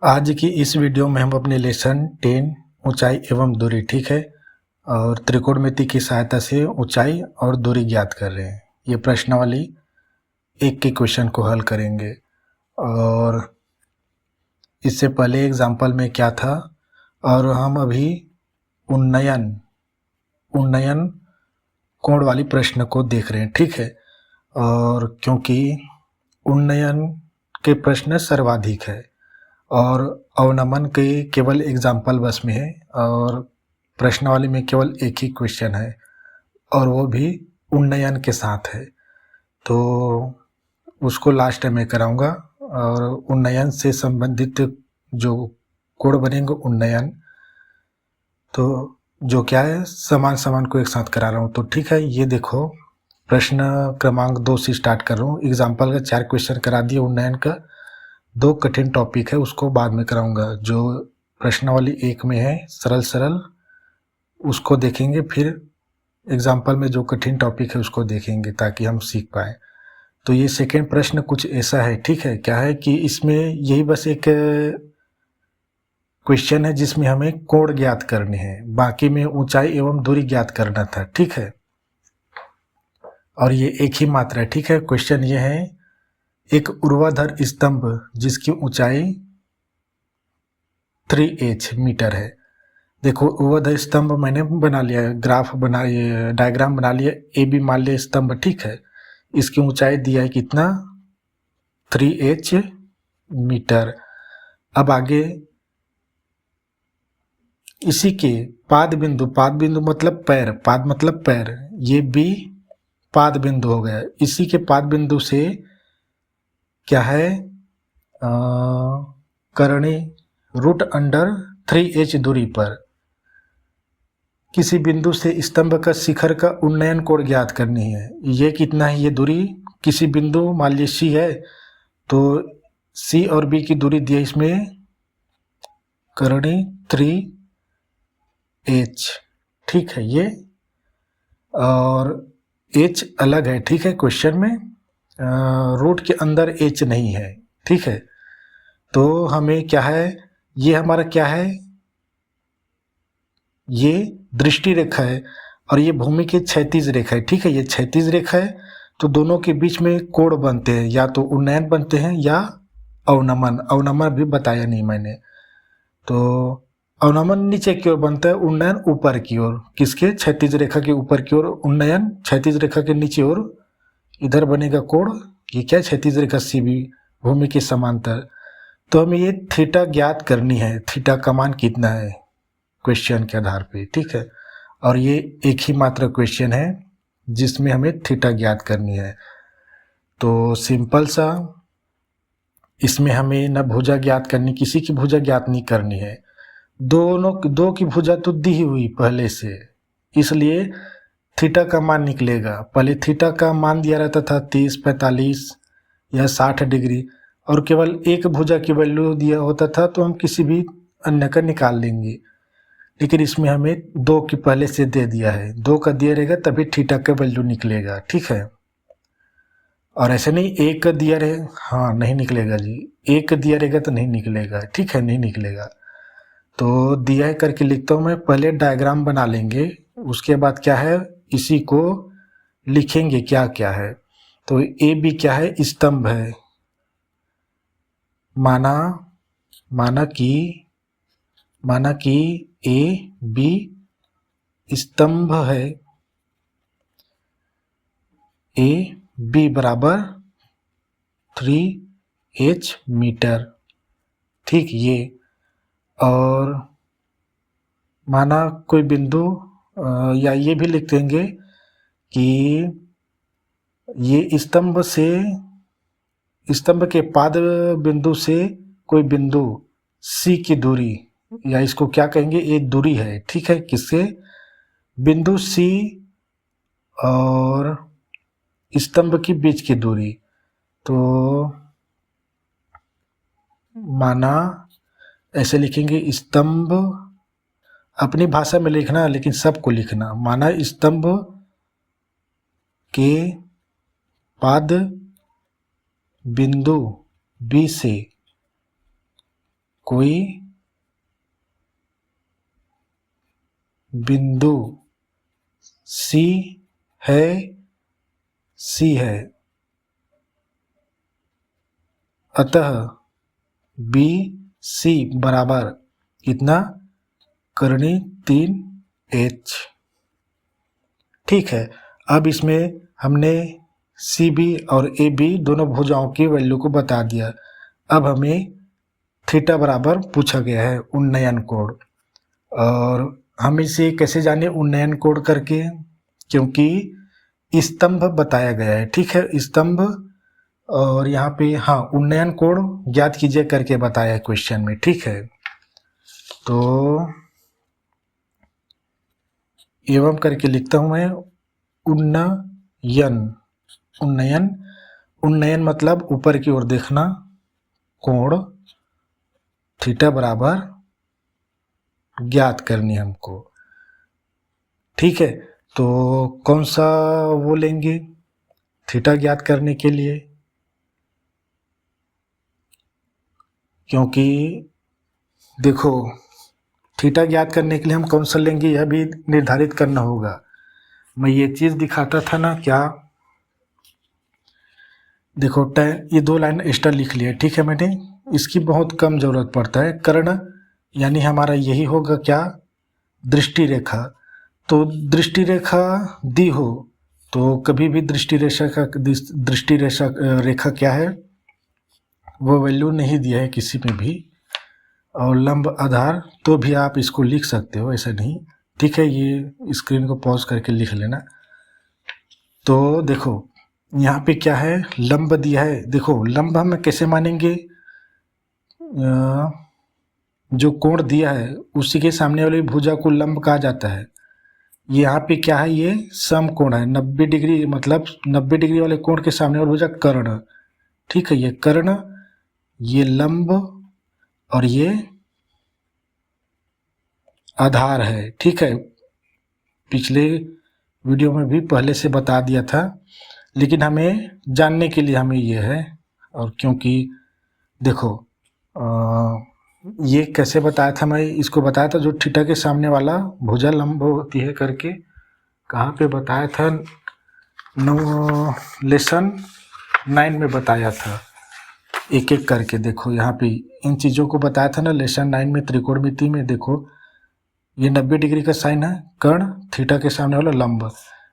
आज की इस वीडियो में हम अपने लेसन 10 ऊंचाई एवं दूरी ठीक है और त्रिकोणमिति की सहायता से ऊंचाई और दूरी ज्ञात कर रहे हैं। ये प्रश्नावली एक के क्वेश्चन को हल करेंगे और इससे पहले एग्जाम्पल में क्या था और हम अभी उन्नयन कोण वाली प्रश्न को देख रहे हैं ठीक है। और क्योंकि उन्नयन के प्रश्न सर्वाधिक है और अवनमन के केवल एग्जाम्पल बस में है और प्रश्नावली में केवल एक ही क्वेश्चन है और वो भी उन्नयन के साथ है, तो उसको लास्ट में कराऊंगा। और उन्नयन से संबंधित जो कोड बनेंगे उन्नयन, तो जो क्या है समान को एक साथ करा रहा हूँ। तो ठीक है, ये देखो प्रश्न क्रमांक 2 से स्टार्ट कर रहा हूँ। एग्जाम्पल का 4 क्वेश्चन करा दिए उन्नयन का, 2 कठिन टॉपिक है उसको बाद में कराऊंगा। जो प्रश्नावली 1 में है सरल उसको देखेंगे, फिर एग्जाम्पल में जो कठिन टॉपिक है उसको देखेंगे ताकि हम सीख पाए। तो ये सेकेंड प्रश्न कुछ ऐसा है ठीक है, क्या है कि इसमें यही बस एक क्वेश्चन है जिसमें हमें कोण ज्ञात करने हैं, बाकी में ऊंचाई एवं दूरी ज्ञात करना था ठीक है। और ये एक ही मात्रा है ठीक है। क्वेश्चन ये है, एक ऊर्ध्वाधर स्तंभ जिसकी ऊंचाई 3h मीटर है। देखो ऊर्ध्वाधर स्तंभ मैंने बना लिया, ग्राफ बना, डायग्राम बना लिया। ए बी मान लिया स्तंभ ठीक है। इसकी ऊंचाई दिया है कितना, 3h मीटर। अब आगे इसी के पाद बिंदु मतलब पैर, पाद मतलब पैर, ये बी पाद बिंदु हो गया। इसी के पाद बिंदु से क्या है, करणी रूट अंडर 3h दूरी पर किसी बिंदु से स्तंभ का शिखर का उन्नयन कोण ज्ञात करनी है। ये कितना है, ये दूरी किसी बिंदु मान लीजिए सी है, तो सी और बी की दूरी दी है इसमें करणी 3h ठीक है ये, और h अलग है ठीक है। क्वेश्चन में रूट के अंदर h नहीं है ठीक है। तो हमें क्या है, ये हमारा क्या है, ये दृष्टि रेखा है और ये भूमि की क्षैतिज रेखा है ठीक है। ये क्षैतिज रेखा है, तो दोनों के बीच में कोण बनते हैं, या तो उन्नयन बनते हैं या अवनमन भी बताया नहीं मैंने। तो अवनमन नीचे की ओर बनता है, उन्नयन ऊपर की ओर, किसके, क्षैतिज रेखा के ऊपर की ओर उन्नयन, क्षैतिज रेखा के नीचे ओर इधर बनेगा कोण। ये क्या, क्षैतिज रेखा सी भी भूमि के समांतर। तो हमें ये थीटा ज्ञात करनी है, थीटा का मान कितना है क्वेश्चन के आधार पे ठीक है। और ये एक ही मात्र क्वेश्चन है जिसमें हमें थीटा ज्ञात करनी है। तो सिंपल सा, इसमें हमें न भुजा ज्ञात करनी, किसी की भुजा ज्ञात नहीं करनी है। दो की भुजा तो दी ही हुई पहले से, इसलिए थीटा का मान निकलेगा। पहले थीटा का मान दिया रहता था 30, 45 या 60 डिग्री, और केवल एक भुजा की वैल्यू दिया होता था, तो हम किसी भी अन्य का निकाल लेंगे। लेकिन इसमें हमें 2 की पहले से दे दिया है, 2 का दिया रहेगा तभी थीटा का वैल्यू निकलेगा ठीक है। और ऐसे नहीं 1 का दिया रहे, हाँ नहीं निकलेगा जी, 1 का दिया रहेगा तो नहीं निकलेगा ठीक है, नहीं निकलेगा। तो दिया है करके लिखता हूँ मैं, पहले डायग्राम बना लेंगे, उसके बाद क्या है इसी को लिखेंगे क्या क्या है। तो ए बी क्या है, स्तंभ है, माना कि ए बी स्तंभ है, ए बी बराबर 3h मीटर ठीक ये। और माना कोई बिंदु, या ये भी लिख देंगे कि ये स्तंभ के पाद बिंदु से कोई बिंदु सी की दूरी, या इसको क्या कहेंगे, ये दूरी है ठीक है, किससे, बिंदु सी और स्तंभ के बीच की दूरी। तो माना ऐसे लिखेंगे, स्तंभ अपनी भाषा में लिखना लेकिन सबको लिखना, माना स्तंभ के पाद बिंदु बी से कोई बिंदु सी है, सी है, अतः बी सी बराबर कितना, करनी 3h। ठीक है, अब इसमें हमने सी बी और ए बी दोनों भुजाओं की वैल्यू को बता दिया। अब हमें थीटा बराबर पूछा गया है उन्नयन कोण, और हम इसे कैसे जाने उन्नयन कोण करके, क्योंकि स्तंभ बताया गया है। ठीक है, स्तंभ, और यहाँ पे हाँ उन्नयन कोण ज्ञात कीजिए करके बताया है क्वेश्चन में। ठीक है, तो एवं करके लिखता हूं मैं उन्नयन। उन्नयन, उन्नयन मतलब ऊपर की ओर देखना, कोण थीटा बराबर ज्ञात करनी हमको। ठीक है, तो कौन सा वो लेंगे थीटा ज्ञात करने के लिए, क्योंकि देखो थीटा ज्ञात करने के लिए हम कौन सा लेंगे यह भी निर्धारित करना होगा। मैं ये चीज दिखाता था ना क्या, देखो ये 2 लाइन एक्स्ट्रा लिख लिया। ठीक है, मैंने इसकी बहुत कम जरूरत पड़ता है। कर्ण यानी हमारा यही होगा क्या, दृष्टि रेखा। तो दृष्टि रेखा दी हो तो कभी भी दृष्टि रेखा क्या है, वो वैल्यू नहीं दिया है किसी में भी। और लंब आधार तो भी आप इसको लिख सकते हो, ऐसा नहीं। ठीक है, ये स्क्रीन को पॉज करके लिख लेना। तो देखो यहाँ पे क्या है, लंब दिया है। देखो लंब हम कैसे मानेंगे, जो कोण दिया है उसी के सामने वाली भुजा को लंब कहा जाता है। यहाँ पे क्या है, ये समकोण है 90 डिग्री, मतलब 90 डिग्री वाले कोण के सामने वाली भुजा कर्ण। ठीक है, ये कर्ण, ये लंब और ये आधार है। ठीक है, पिछले वीडियो में भी पहले से बता दिया था, लेकिन हमें जानने के लिए हमें ये है। और क्योंकि देखो ये कैसे बताया था, मैं इसको बताया था जो थीटा के सामने वाला भुजा लंब होती है करके, कहाँ पे बताया था, लेसन 9 में बताया था, एक एक करके। देखो यहाँ पे इन चीज़ों को बताया था ना लेसन 9 में, त्रिकोणमिति में। देखो ये 90 डिग्री का साइन है, कर्ण थीटा के सामने वाला लंब।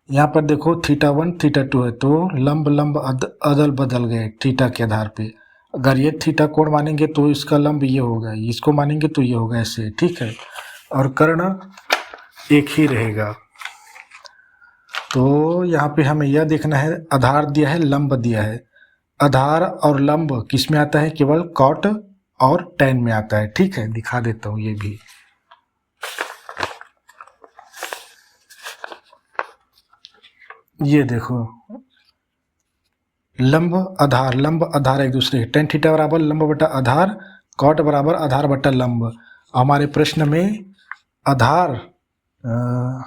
यहाँ पर देखो थीटा 1 थीटा 2 है, तो लंब लंब अदल बदल गए थीटा के आधार पे। अगर ये थीटा कोण मानेंगे तो इसका लंब ये होगा, इसको मानेंगे तो ये होगा, ऐसे। ठीक है, और कर्ण एक ही रहेगा। तो यहाँ पे हमें यह देखना है, आधार दिया है, लंब दिया है। आधार और लंब किस में आता है, केवल कॉट और टैन में आता है। ठीक है, दिखा देता हूँ ये भी। ये देखो लंब आधार एक दूसरे, टेन थीटा बराबर लंब बटा आधार, कॉट बराबर आधार बटा लंब। हमारे प्रश्न में आधार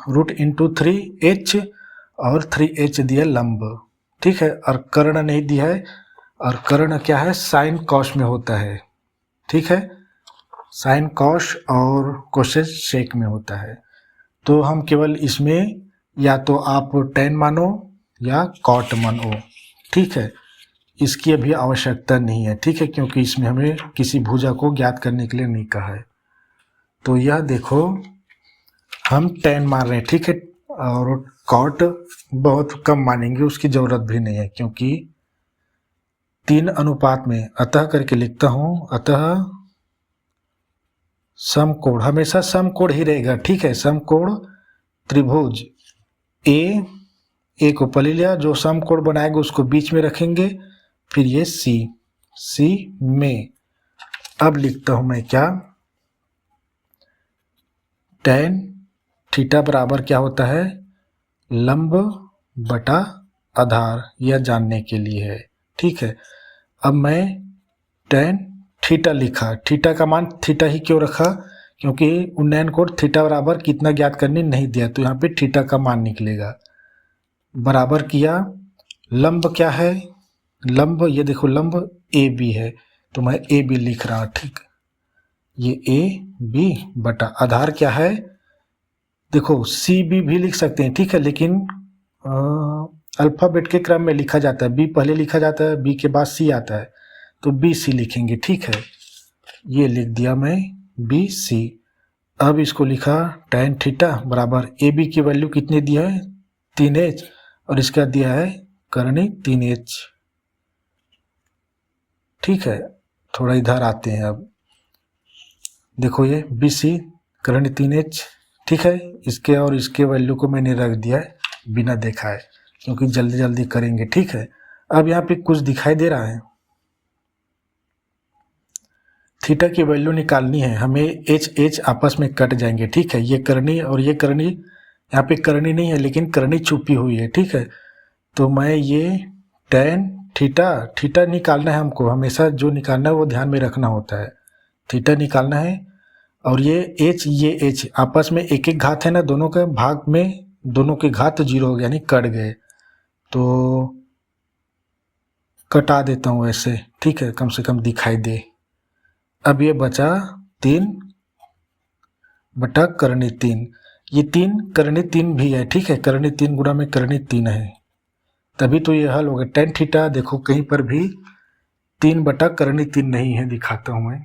रूट इंटू 3h और 3h दिया लंब। ठीक है, और कर्ण नहीं दिया है, और कर्ण क्या है, साइन कॉस में होता है। ठीक है, साइन कॉस और कोसेक सेक में होता है। तो हम केवल इसमें या तो आप टेन मानो या कॉट मानो। ठीक है, इसकी अभी आवश्यकता नहीं है। ठीक है, क्योंकि इसमें हमें किसी भुजा को ज्ञात करने के लिए नहीं कहा है। तो यह देखो हम टेन मान रहे हैं। ठीक है, और कॉट बहुत कम मानेंगे, उसकी ज़रूरत भी नहीं है, क्योंकि 3 अनुपात में अतः करके लिखता हूँ। अतः समकोण हमेशा समकोण ही रहेगा। ठीक है, समकोण त्रिभुज ए को पले लिया, जो समकोण बनाएगा उसको बीच में रखेंगे, फिर ये सी में। अब लिखता हूं मैं क्या, टेन थीटा बराबर क्या होता है, लंब बटा आधार, यह जानने के लिए है। ठीक है, अब मैं टेन थीटा लिखा, थीटा का मान थीटा ही क्यों रखा, क्योंकि उन्नयन कोण थीटा बराबर कितना ज्ञात करने नहीं दिया, तो यहाँ पे थीटा का मान निकलेगा। बराबर किया, लंब क्या है, लंब ये देखो लंब ए बी है, तो मैं ए बी लिख रहा। ठीक, ये ए बी बटा आधार क्या है, देखो सी बी भी लिख सकते हैं, ठीक है, लेकिन अल्फ़ाबेट के क्रम में लिखा जाता है, बी पहले लिखा जाता है, बी के बाद सी आता है, तो बी सी लिखेंगे, ठीक है। ये लिख दिया मैं बी सी। अब इसको लिखा tan थीटा बराबर ए बी की वैल्यू कितनी दी है 3h और इसका दिया है करनी 3h, ठीक है। थोड़ा इधर आते हैं, अब देखो ये बी सी करनी 3h, ठीक है। इसके और इसके वैल्यू को मैंने रख दिया है बिना देखा है, क्योंकि जल्दी जल्दी करेंगे, ठीक है। अब यहाँ पे कुछ दिखाई दे रहा है, थीटा की वैल्यू निकालनी है हमें, एच आपस में कट जाएंगे, ठीक है। ये करनी और ये करनी, यहाँ पे करनी नहीं है लेकिन करनी छुपी हुई है, ठीक है। तो मैं ये tan थीटा निकालना है हमको, हमेशा जो निकालना है वो ध्यान में रखना होता है, थीटा निकालना है। और ये एच आपस में एक एक घात है ना, दोनों के भाग में दोनों के घात 0 हो गया, यानी कट गए, तो कटा देता हूँ ऐसे, ठीक है, कम से कम दिखाई दे। अब ये बचा 3 बटा करनी 3, ये 3 करनी 3 भी है, ठीक है, करनी 3 गुणा में करनी 3 है, तभी तो ये हल हो गया। tan थीटा देखो कहीं पर भी 3 बटा करनी 3 नहीं है, दिखाता हूं मैं।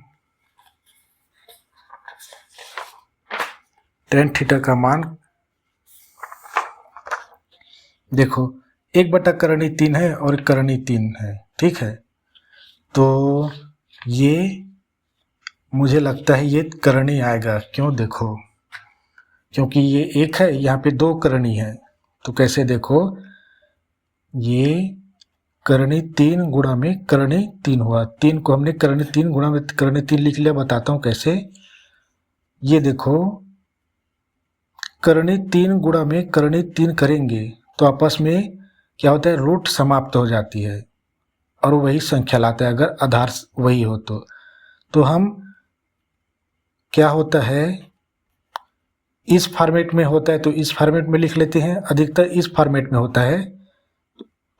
tan थीटा का मान देखो 1 बटा करनी 3 है और करनी 3 है, ठीक है। तो ये मुझे लगता है ये करनी आएगा, क्यों, देखो क्योंकि ये 1 है, यहाँ पे 2 करनी है, तो कैसे देखो ये करनी 3 गुणा में करनी 3 हुआ, 3 को हमने करनी 3 गुणा में करनी 3 लिख लिया, बताता हूँ कैसे। ये देखो करनी 3 गुणा में करनी 3 करेंगे तो आपस में क्या होता है, रूट समाप्त हो जाती है और वही संख्या लाता है, अगर आधार वही हो तो हम क्या होता है, इस फॉर्मेट में होता है तो इस फॉर्मेट में लिख लेते हैं, अधिकतर इस फॉर्मेट में होता है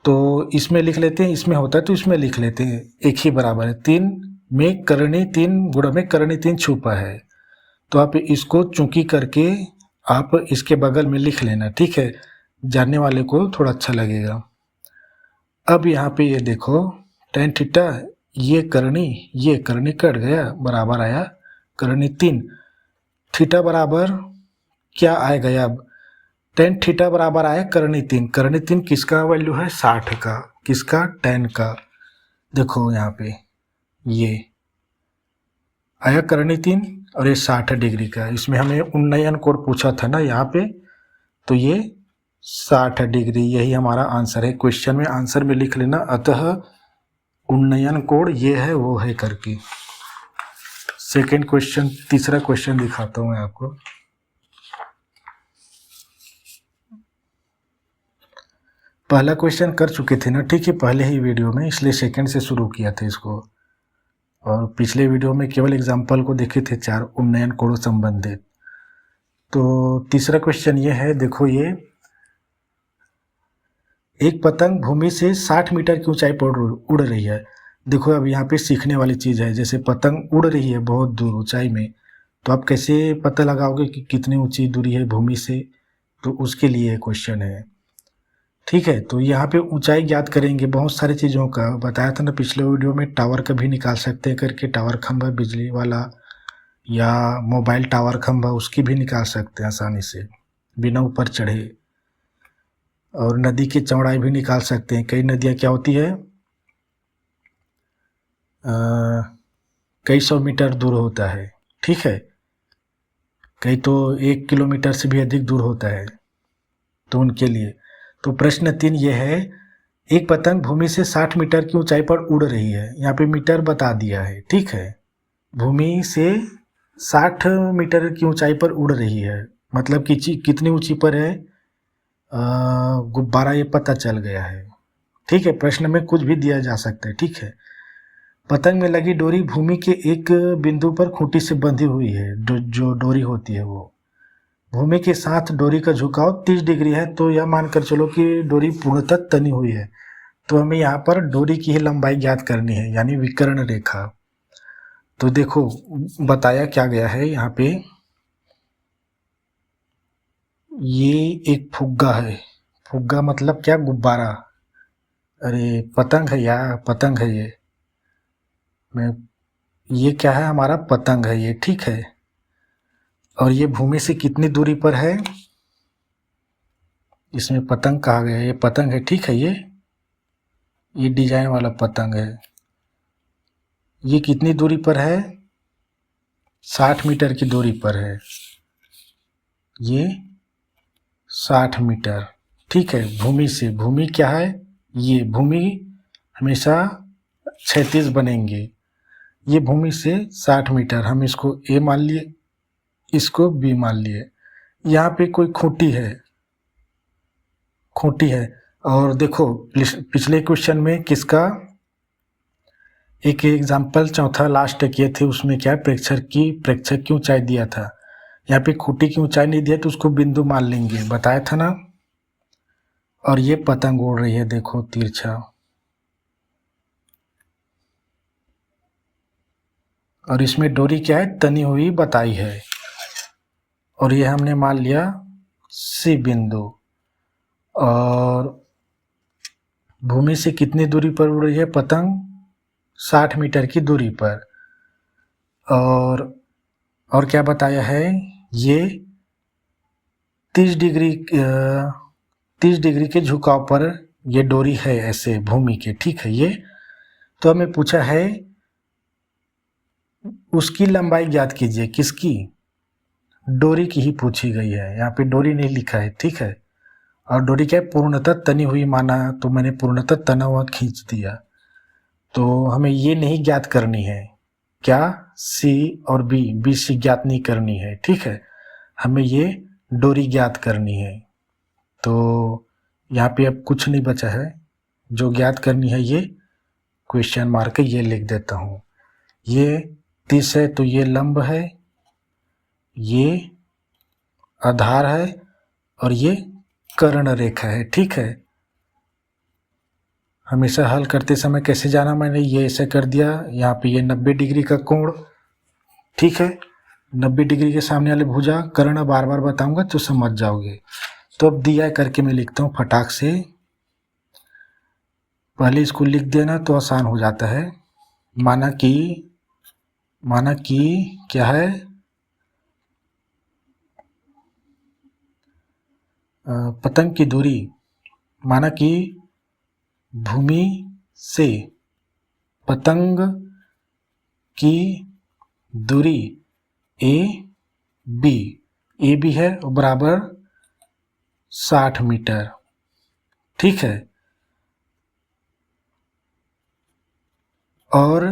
तो इसमें लिख लेते हैं, इसमें होता है तो इसमें लिख लेते हैं, एक ही बराबर है। 3 में करनी 3 गुणा में करनी 3 छुपा है, तो आप इसको चूंकि करके आप इसके बगल में लिख लेना, ठीक है, जानने वाले को थोड़ा अच्छा लगेगा। अब यहाँ पे ये देखो tan थीटा, ये करनी कट गया, बराबर आया करनी 3, थीटा बराबर क्या आएगा, अब tan थीटा बराबर आया करनी 3 किसका वैल्यू है 60 का, किसका, tan का। देखो यहाँ पे ये आया करनी 3 और ये 60 डिग्री का, इसमें हमें उन्नयन कोण पूछा था ना यहाँ पे, तो ये 60 डिग्री, यही हमारा आंसर है। क्वेश्चन में आंसर में लिख लेना, अतः उन्नयन कोण ये है वो है करके। सेकेंड क्वेश्चन, तीसरा क्वेश्चन दिखाता हूँ मैं आपको। पहला क्वेश्चन कर चुके थे ना, ठीक है, पहले ही वीडियो में, इसलिए सेकंड से शुरू किया था इसको, और पिछले वीडियो में केवल एग्जाम्पल को देखे थे 4 उन्नयन कोणों संबंधित। तो तीसरा क्वेश्चन ये है, देखो ये एक पतंग भूमि से 60 मीटर की ऊंचाई पर उड़ रही है। देखो अब यहाँ पे सीखने वाली चीज़ है, जैसे पतंग उड़ रही है बहुत दूर ऊंचाई में, तो आप कैसे पता लगाओगे कि कितनी ऊंची दूरी है भूमि से, तो उसके लिए क्वेश्चन है, ठीक है। तो यहाँ पे ऊंचाई ज्ञात करेंगे, बहुत सारी चीज़ों का बताया था ना पिछले वीडियो में, टावर का भी निकाल सकते हैं करके, टावर खंभा बिजली वाला या मोबाइल टावर खंभा, उसकी भी निकाल सकते हैं आसानी से बिना ऊपर चढ़े। और नदी की चौड़ाई भी निकाल सकते हैं, कई नदियाँ क्या होती है कई 100 मीटर दूर होता है, ठीक है, कई तो 1 किलोमीटर से भी अधिक दूर होता है, तो उनके लिए। तो प्रश्न 3 ये है, एक पतंग भूमि से 60 मीटर की ऊंचाई पर उड़ रही है, यहाँ पे मीटर बता दिया है, ठीक है, भूमि से 60 मीटर की ऊंचाई पर उड़ रही है, मतलब कि कितनी ऊंची पर है, गुब्बारा ये पता चल गया है, ठीक है, प्रश्न में कुछ भी दिया जा सकता है, ठीक है। पतंग में लगी डोरी भूमि के एक बिंदु पर खूंटी से बंधी हुई है, जो डोरी होती है वो भूमि के साथ डोरी का झुकाव 30 डिग्री है, तो यह मानकर चलो कि डोरी पूर्णतः तनी हुई है, तो हमें यहाँ पर डोरी की ही लंबाई ज्ञात करनी है, यानी विकर्ण रेखा। तो देखो बताया क्या गया है यहाँ पे, ये एक फुग्गा है। फुग्गा मतलब क्या, गुब्बारा। अरे पतंग है यार, पतंग है ये। मैं ये क्या है, हमारा पतंग है ये, ठीक है। और ये भूमि से कितनी दूरी पर है, इसमें पतंग कहा गया है, ये पतंग है, ठीक है। ये डिजाइन वाला पतंग है। ये कितनी दूरी पर है, 60 मीटर की दूरी पर है। ये 60 मीटर, ठीक है। भूमि से, भूमि क्या है, ये भूमि हमेशा क्षैतिज बनेंगे। ये भूमि से 60 मीटर, हम इसको ए मान लिए, इसको बी मान लिए। यहाँ पे कोई खूंटी है, खूंटी है। और देखो पिछले क्वेश्चन में किसका एक एग्जाम्पल चौथा लास्ट किए थे, उसमें क्या प्रेक्षक की ऊंचाई दिया था। यहाँ पे खूंटी की ऊंचाई नहीं दिया तो उसको बिंदु मान लेंगे, बताया था ना। और ये पतंग उड़ रही है, देखो तिरछा। और इसमें डोरी क्या है, तनी हुई बताई है। और ये हमने मान लिया सी बिंदु। और भूमि से कितनी दूरी पर उड़ रही है पतंग, 60 मीटर की दूरी पर। और क्या बताया है, ये 30 डिग्री के झुकाव पर ये डोरी है, ऐसे भूमि के, ठीक है। ये तो हमें पूछा है उसकी लंबाई ज्ञात कीजिए, किसकी, डोरी की ही पूछी गई है। यहाँ पे डोरी नहीं लिखा है, ठीक है। और डोरी क्या है, पूर्णतः तनी हुई माना, तो मैंने पूर्णतः तना हुआ खींच दिया। तो हमें ये नहीं ज्ञात करनी है, क्या, सी और बी सी ज्ञात नहीं करनी है, ठीक है। हमें ये डोरी ज्ञात करनी है। तो यहाँ पे अब कुछ नहीं बचा है, जो ज्ञात करनी है ये क्वेश्चन मार्क ये लिख देता हूँ। ये 30 है तो ये लंब है, ये आधार है, और ये कर्ण रेखा है, ठीक है। हमेशा हल करते समय कैसे जाना, मैंने ये ऐसे कर दिया। यहाँ पे ये 90 डिग्री का कोण, ठीक है। 90 डिग्री के सामने वाले भुजा, कर्ण बार बार बताऊंगा तो समझ जाओगे। तो अब दिया करके मैं लिखता हूँ फटाक से, पहले इसको लिख देना तो आसान हो जाता है। माना कि क्या है, पतंग की दूरी, माना कि भूमि से पतंग की दूरी ए बी है बराबर 60 मीटर, ठीक है। और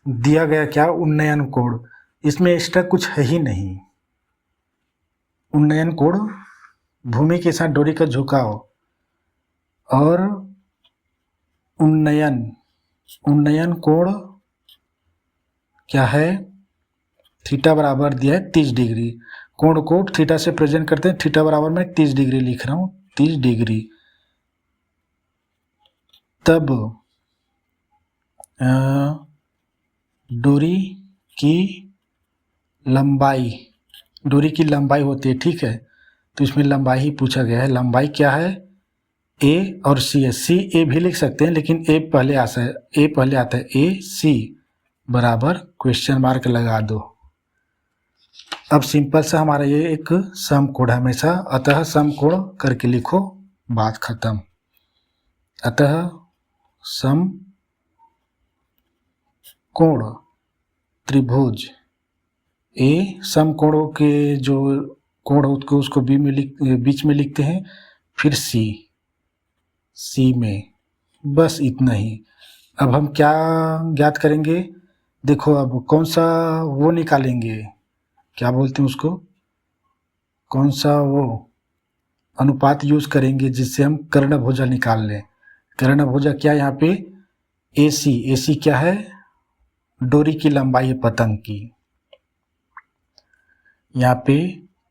दिया गया क्या, उन्नयन कोण, इसमें एक्स्ट्रा कुछ है ही नहीं। उन्नयन कोण भूमि के साथ डोरी का झुकाव, और उन्नयन कोण क्या है, थीटा बराबर दिया है 30 डिग्री। कोण को थीटा से प्रेजेंट करते हैं, थीटा बराबर मैं 30 डिग्री लिख रहा हूँ, 30 डिग्री। तब डोरी की लंबाई होती है, ठीक है। तो इसमें लंबाई ही पूछा गया है। लंबाई क्या है, ए और सी है, सी ए भी लिख सकते हैं लेकिन ए पहले आता है, ए सी बराबर क्वेश्चन मार्क लगा दो। अब सिंपल सा हमारा ये एक समकोण है हमेशा, अतः समकोण करके लिखो, बात खत्म। अतः समकोण त्रिभुज ए, समकोणों के जो कोण हो उसको बीच में लिखते हैं, फिर सी में, बस इतना ही। अब हम क्या ज्ञात करेंगे, देखो अब कौन सा वो निकालेंगे, क्या बोलते हैं उसको, कौन सा वो अनुपात यूज करेंगे जिससे हम कर्णभुजा निकाल लें। कर्णभुजा क्या, यहाँ पे AC क्या है, डोरी की लंबाई है पतंग की। यहाँ पे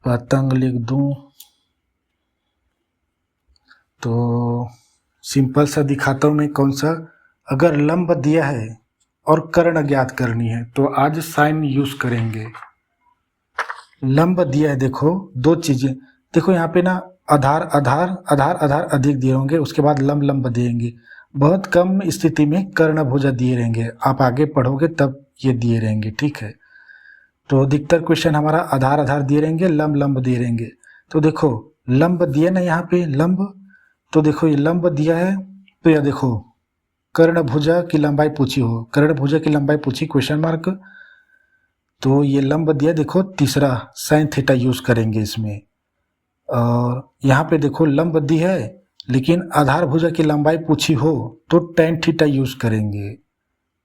पतंग लिख दूं तो सिंपल सा दिखाता हूँ मैं, कौन सा, अगर लंब दिया है और कर्ण ज्ञात करनी है, तो आज साइन यूज करेंगे। लंब दिया है, देखो दो चीजें, देखो यहाँ पे ना आधार आधार आधार आधार अधिक दिए होंगे, उसके बाद लंब लंब दिएंगे। बहुत कम स्थिति में कर्ण भुजा दिए रहेंगे, आप आगे पढ़ोगे तब ये दिए रहेंगे, ठीक है। तो अधिकतर क्वेश्चन हमारा आधार आधार दिए रहेंगे, लंब लंब दिए रहेंगे। तो देखो लंब दिए ना यहाँ पे लंब, तो देखो ये लंब दिया है, तो यह देखो कर्ण भुजा की लंबाई पूछी हो, कर्ण भुजा की लंबाई पूछी क्वेश्चन मार्क, तो ये लंब दिया, देखो तीसरा साइन थीटा यूज करेंगे इसमें। और यहाँ पे देखो लंब दी है लेकिन आधार भुजा की लंबाई पूछी हो तो टेन थीटा यूज करेंगे,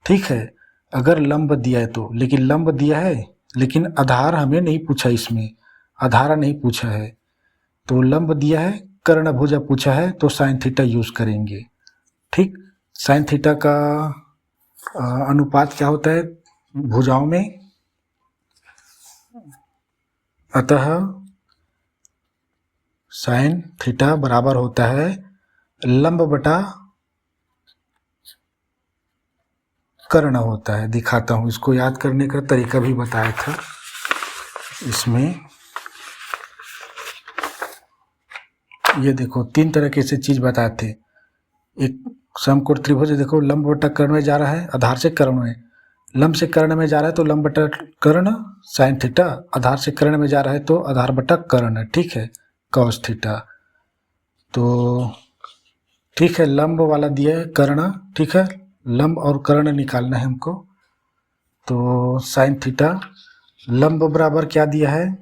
ठीक है। अगर लंब दिया है तो, लेकिन लंब दिया है लेकिन आधार हमें नहीं पूछा, इसमें आधार नहीं पूछा है, तो लंब दिया है कर्ण भुजा पूछा है तो साइन थीटा यूज करेंगे, ठीक। साइन थीटा का अनुपात क्या होता है भुजाओं में, अतः साइन थीटा बराबर होता है लंब बटा कर्ण होता है। दिखाता हूँ, इसको याद करने का तरीका भी बताया था इसमें। ये देखो तीन तरह के से चीज बताए थे, एक समकोण त्रिभुज, देखो लंब बटा कर्ण में जा रहा है, आधार से कर्ण में, लंब से कर्ण में जा रहा है तो लंब बटा कर्ण साइन थीटा, आधार से कर्ण में जा रहा है तो आधार बटा कर्ण, ठीक है, कॉस थीटा। तो ठीक है, लंब वाला दिया है कर्ण, ठीक है, लंब और कर्ण निकालना है हमको। तो साइन थीटा लंब बराबर क्या दिया है,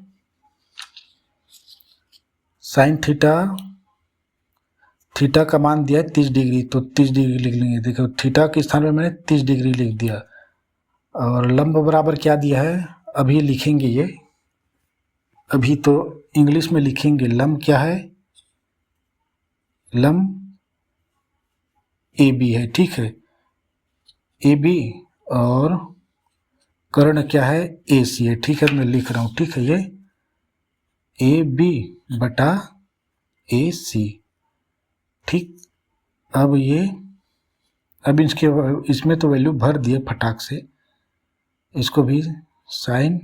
साइन थीटा, थीटा का मान दिया है 30 डिग्री, तो 30 डिग्री लिख लेंगे। देखो थीटा के स्थान में मैंने 30 डिग्री लिख दिया। और लंब बराबर क्या दिया है, अभी लिखेंगे ये, अभी तो इंग्लिश में लिखेंगे। लंब क्या है, लंब ए बी है, ठीक है, ए बी, और कर्ण क्या है ए सी है, ठीक है, मैं लिख रहा हूँ, ठीक है, ये ए बी बटा ए सी, ठीक। अब ये, अब इसमें तो वैल्यू भर दिए फटाक से, इसको भी साइन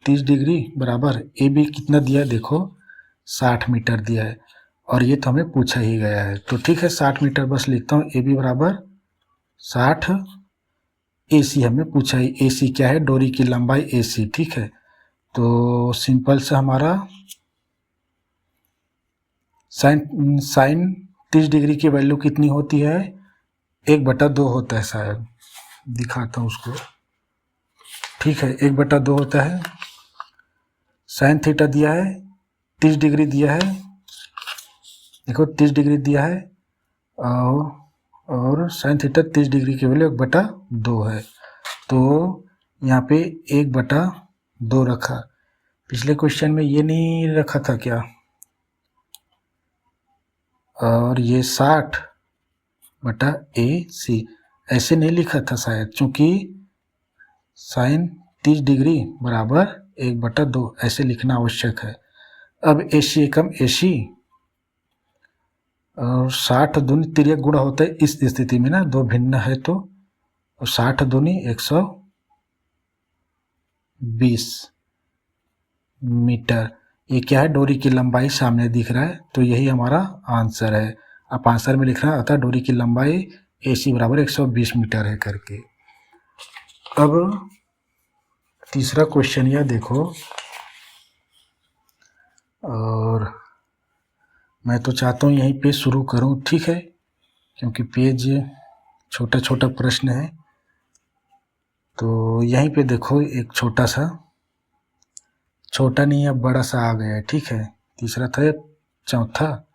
30 डिग्री बराबर ए बी कितना दिया है, देखो 60 मीटर दिया है, और ये तो हमें पूछा ही गया है, तो ठीक है 60 मीटर बस लिखता हूँ, ए बी बराबर 60, ए सी हमें पूछा ही, ए सी क्या है, डोरी की लंबाई ए सी, ठीक है। तो सिंपल से हमारा साइन 30 डिग्री की वैल्यू कितनी होती है, 1/2 होता है शायद, दिखाता हूँ उसको, ठीक है, 1/2 होता है। साइन थीटा दिया है 30 डिग्री दिया है, देखो 30 डिग्री दिया है, और साइन थीटा 30 डिग्री की वैल्यू 1/2 है, तो यहाँ पे 1/2 रखा। पिछले क्वेश्चन में ये नहीं रखा था क्या, और ये 60/AC ऐसे नहीं लिखा था शायद, चूंकि साइन 30 डिग्री बराबर 1/2 ऐसे लिखना आवश्यक है। अब AC एकम AC, और 60 दूनी तिर्यक गुणा होता है इस स्थिति में ना, दो भिन्न है तो, 60 दूनी 120 मीटर, ये क्या है, डोरी की लंबाई सामने दिख रहा है, तो यही हमारा आंसर है। आप आंसर में लिखना अतः डोरी की लंबाई AC बराबर 120 मीटर है करके। अब तीसरा क्वेश्चन यह देखो, और मैं तो चाहता हूँ यहीं पे शुरू करूँ, ठीक है, क्योंकि पेज छोटा छोटा प्रश्न है, तो यहीं पे देखो एक छोटा सा, छोटा नहीं है बड़ा सा आ गया है, ठीक है, तीसरा था, चौथा,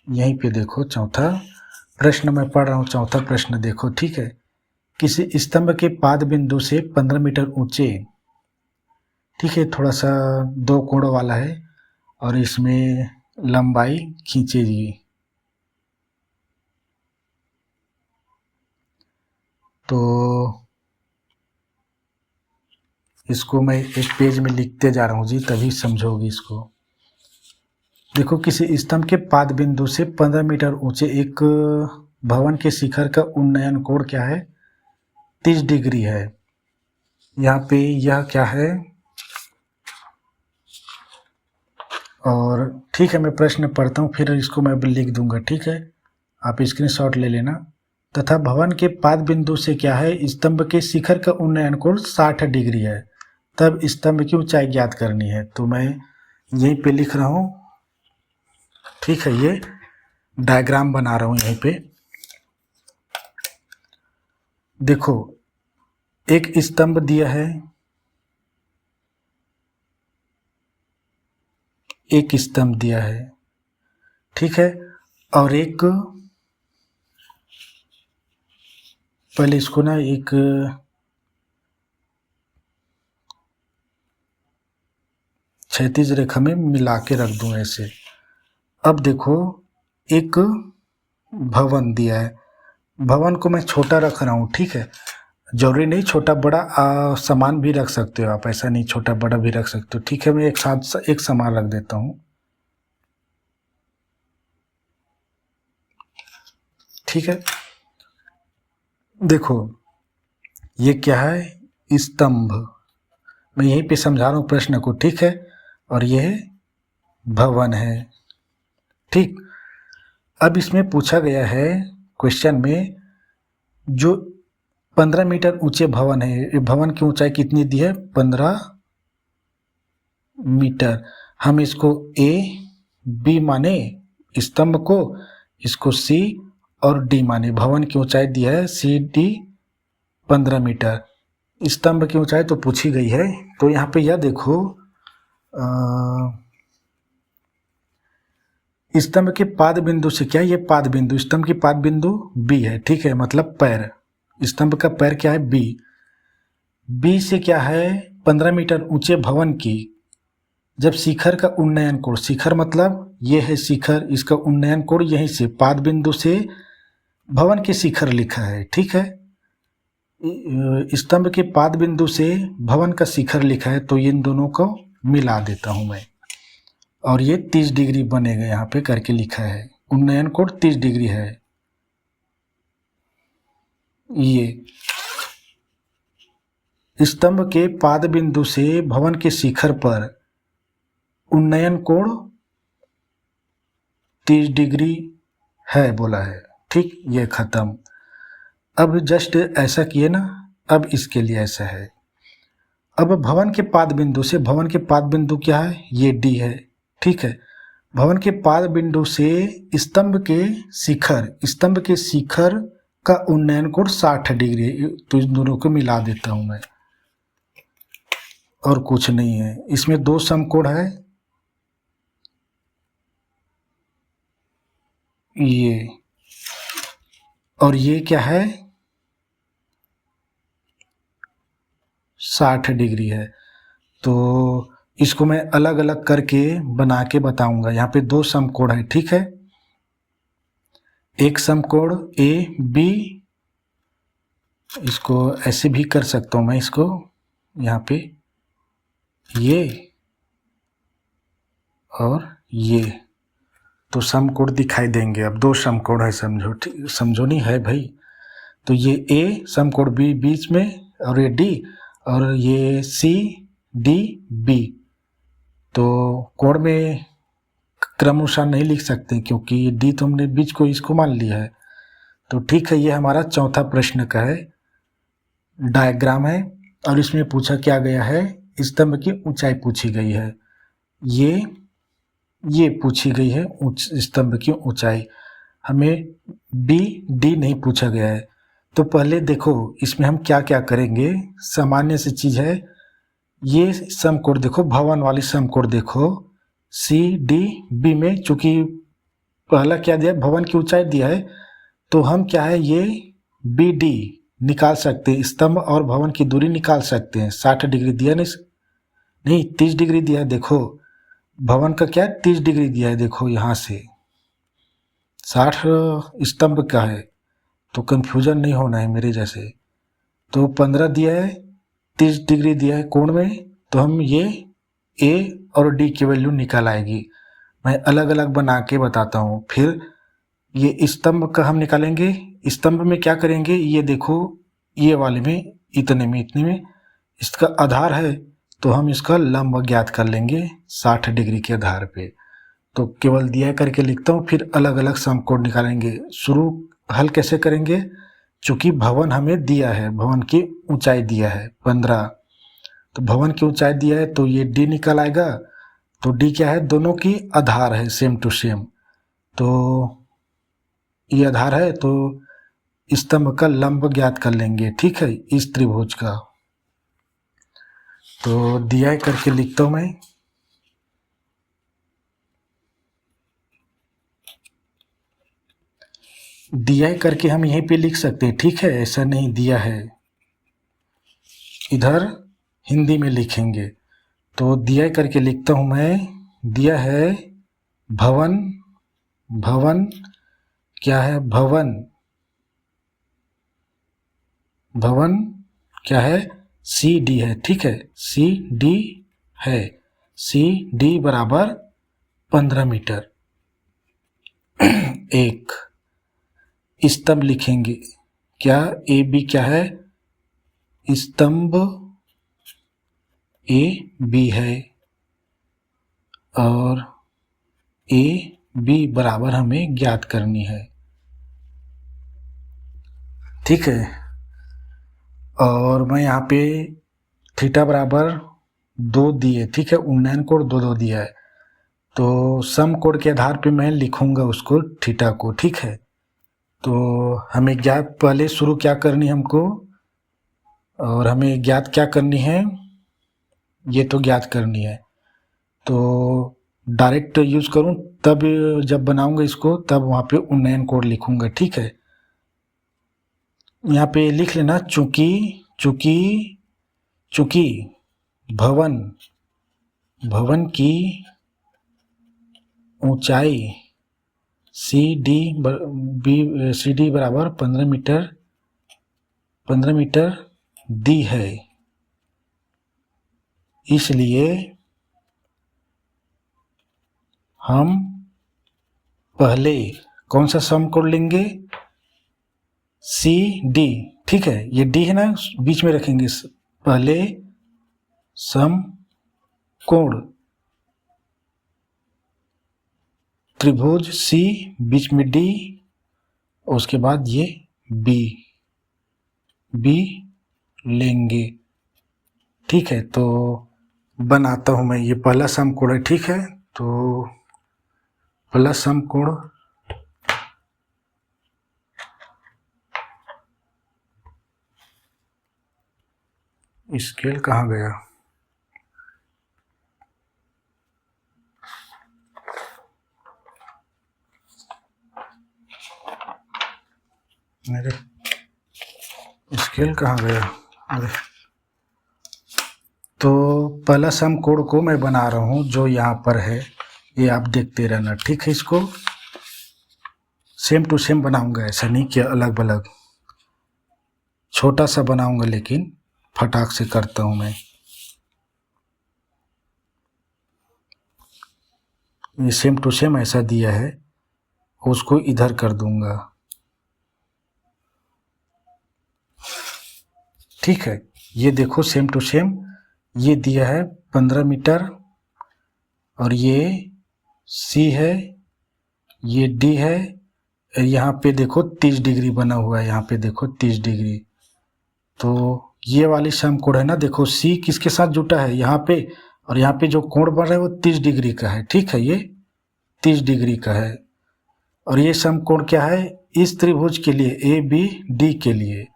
यहीं पे देखो चौथा प्रश्न मैं पढ़ रहा हूँ, चौथा प्रश्न देखो, ठीक है। किसी स्तंभ के पाद बिंदु से 15 मीटर ऊंचे, ठीक है, थोड़ा सा 2 कोण वाला है, और इसमें लंबाई खींचेगी, तो इसको मैं एक पेज में लिखते जा रहा हूँ जी, तभी समझोगी इसको। देखो किसी स्तंभ के पाद बिंदु से 15 मीटर ऊंचे एक भवन के शिखर का उन्नयन कोण क्या है, 30 डिग्री है। यहाँ पे यह क्या है, और ठीक है मैं प्रश्न पढ़ता हूँ फिर इसको मैं लिख दूंगा, ठीक है, आप स्क्रीनशॉट ले लेना। तथा भवन के पाद बिंदु से क्या है, स्तंभ के शिखर का उन्नयन कोण 60 डिग्री है, तब स्तंभ की ऊंचाई ज्ञात करनी है। तो मैं यहीं पे लिख रहा हूँ, ठीक है, ये डायग्राम बना रहा हूँ यहीं पे। देखो एक स्तंभ दिया है, एक स्तंभ दिया है, ठीक है, और एक, पहले इसको ना एक क्षैतिज रेखा में मिला के रख दूं ऐसे। अब देखो एक भवन दिया है, भवन को मैं छोटा रख रहा हूँ, ठीक है, जरूरी नहीं छोटा बड़ा सामान भी रख सकते हो आप, ऐसा नहीं छोटा बड़ा भी रख सकते हो, ठीक है, मैं एक साथ एक सामान रख देता हूँ, ठीक है। देखो ये क्या है, स्तंभ, मैं यहीं पे समझा रहा हूँ प्रश्न को, ठीक है, और यह भवन है, ठीक। अब इसमें पूछा गया है क्वेश्चन में, जो 15 मीटर ऊंचे भवन है, ये भवन की ऊंचाई कितनी दी है, 15 मीटर। हम इसको ए बी माने स्तंभ को, इसको सी और डी माने, भवन की ऊंचाई दी है सी डी 15 मीटर, स्तंभ की ऊंचाई तो पूछी गई है। तो यहाँ पे यह देखो स्तंभ के पाद बिंदु से क्या, ये पाद बिंदु, स्तंभ की पाद बिंदु बी है, ठीक है, मतलब पैर, स्तंभ का पैर क्या है, बी, बी से क्या है 15 मीटर ऊंचे भवन की जब शिखर का उन्नयन कोण, शिखर मतलब ये है शिखर, इसका उन्नयन कोण यहीं से पाद बिंदु से भवन के शिखर लिखा है, ठीक है, स्तंभ के पाद बिंदु से भवन का शिखर लिखा है, तो इन दोनों को मिला देता हूं मैं, और ये 30 डिग्री बनेगा, यहाँ पे करके लिखा है, उन्नयन कोण 30 डिग्री है। ये स्तंभ के पाद बिंदु से भवन के शिखर पर उन्नयन कोण 30 डिग्री है बोला है, ठीक, ये खत्म। अब जस्ट ऐसा किए ना, अब इसके लिए ऐसा है। अब भवन के पाद बिंदु से, भवन के पाद बिंदु क्या है, ये डी है, ठीक है, भवन के पाद बिंदु से स्तंभ के शिखर, स्तंभ के शिखर का उन्नयन कोण 60 डिग्री, तो इन दोनों को मिला देता हूं मैं, और कुछ नहीं है। इसमें दो समकोण है, ये और ये क्या है 60 डिग्री है। तो इसको मैं अलग अलग करके बना के बताऊंगा। यहाँ पे दो समकोण है, ठीक है, एक समकोण ए बी, इसको ऐसे भी कर सकता हूं मैं, इसको यहाँ पे ये और ये, तो समकोण दिखाई देंगे। अब दो समकोण है, समझो, ठीक, समझो नहीं है भाई। तो ये ए समकोण बी बीच में, और ये डी, और ये सी डी बी। तो कोण में क्रमानुसार नहीं लिख सकते क्योंकि डी तो हमने बीच को इसको मान लिया है। तो ठीक है, ये हमारा चौथा प्रश्न का है, डायग्राम है, और इसमें पूछा क्या गया है, स्तंभ की ऊंचाई पूछी गई है, ये पूछी गई है स्तंभ की ऊंचाई, हमें बी डी नहीं पूछा गया है। तो पहले देखो इसमें हम क्या क्या करेंगे, सामान्य सी चीज है, ये समकोण देखो, भवन वाली समकोण देखो, सी डी बी में चूंकि पहला क्या दिया, भवन की ऊंचाई दिया है, तो हम क्या है ये बी डी निकाल सकते हैं, स्तंभ और भवन की दूरी निकाल सकते हैं। 60 डिग्री दिया नहीं 30 डिग्री दिया है, देखो भवन का क्या है 30 डिग्री दिया है, देखो यहाँ से 60 स्तंभ का है, तो कंफ्यूजन नहीं होना है मेरे जैसे। तो 15 दिया है, 30 डिग्री दिया है कोण में, तो हम ये ए और डी की वैल्यू निकल आएगी। मैं अलग अलग बना के बताता हूँ। फिर ये स्तंभ का हम निकालेंगे, स्तंभ में क्या करेंगे, ये देखो ये वाले में इतने में इसका आधार है तो हम इसका लंब ज्ञात कर लेंगे 60 डिग्री के आधार पे। तो केवल दिया करके लिखता हूँ, फिर अलग अलग समकोण निकालेंगे। शुरू हल कैसे करेंगे, चूंकि भवन हमें दिया है, भवन की ऊंचाई दिया है 15, तो भवन की ऊंचाई दिया है तो ये डी निकल आएगा। तो डी क्या है, दोनों की आधार है सेम टू सेम, तो ये आधार है तो स्तंभ का लंब ज्ञात कर लेंगे, ठीक है, इस त्रिभुज का। तो दिया करके लिखता हूं मैं, दिया करके हम यहीं पे लिख सकते हैं, ठीक है, ऐसा नहीं दिया है, इधर हिंदी में लिखेंगे। तो दिया करके लिखता हूं मैं, दिया है भवन, भवन क्या है, भवन, भवन क्या है, सी डी है, ठीक है, सी डी है, सी डी बराबर 15 मीटर। एक स्तंभ लिखेंगे, क्या ए बी क्या है, स्तंभ ए बी है, और ए बी बराबर हमें ज्ञात करनी है, ठीक है। और मैं यहाँ पे थीटा बराबर 2 दिए, ठीक है, उन्नयन कोण 2 दिया है, तो सम कोण के आधार पे मैं लिखूंगा उसको थीटा को, ठीक है। तो हमें ज्ञात पहले शुरू क्या करनी है हमको, और हमें ज्ञात क्या करनी है, ये तो ज्ञात करनी है। तो डायरेक्ट यूज करूं तब, जब बनाऊंगा इसको तब वहाँ पे उन्नयन कोण लिखूंगा, ठीक है। यहाँ पे लिख लेना, चूंकि चूंकि चूंकि भवन, भवन की ऊंचाई सी डी बराबर 15 मीटर, 15 मीटर दी है, इसलिए हम पहले कौन सा समकोण लेंगे, सी डी, ठीक है, ये डी है ना, बीच में रखेंगे, पहले समकोण त्रिभुज सी, बीच में डी, और उसके बाद ये बी, बी लेंगे, ठीक है। तो बनाता हूं मैं, ये पहला समकोण है, ठीक है। तो पहला समकोण स्केल कहाँ गया, मेरे स्केल कहाँ गया, अरे। तो पहला समकोण को मैं बना रहा हूँ जो यहाँ पर है, ये आप देखते रहना, ठीक है। इसको सेम टू सेम बनाऊंगा, ऐसा नहीं कि अलग अलग, छोटा सा बनाऊंगा, लेकिन फटाक से करता हूं मैं। ये सेम टू सेम ऐसा दिया है, उसको इधर कर दूंगा, ठीक है। ये देखो सेम टू सेम, ये दिया है 15 मीटर, और ये सी है, ये डी है, यहाँ पे देखो 30 डिग्री बना हुआ है, यहाँ पे देखो 30 डिग्री। तो ये वाली समकोण है ना, देखो सी किसके साथ जुटा है यहाँ पे, और यहाँ पे जो कोण बन रहा है वो 30 डिग्री का है, ठीक है, ये 30 डिग्री का है। और ये समकोण क्या है, इस त्रिभुज के लिए, ए बी डी के लिए।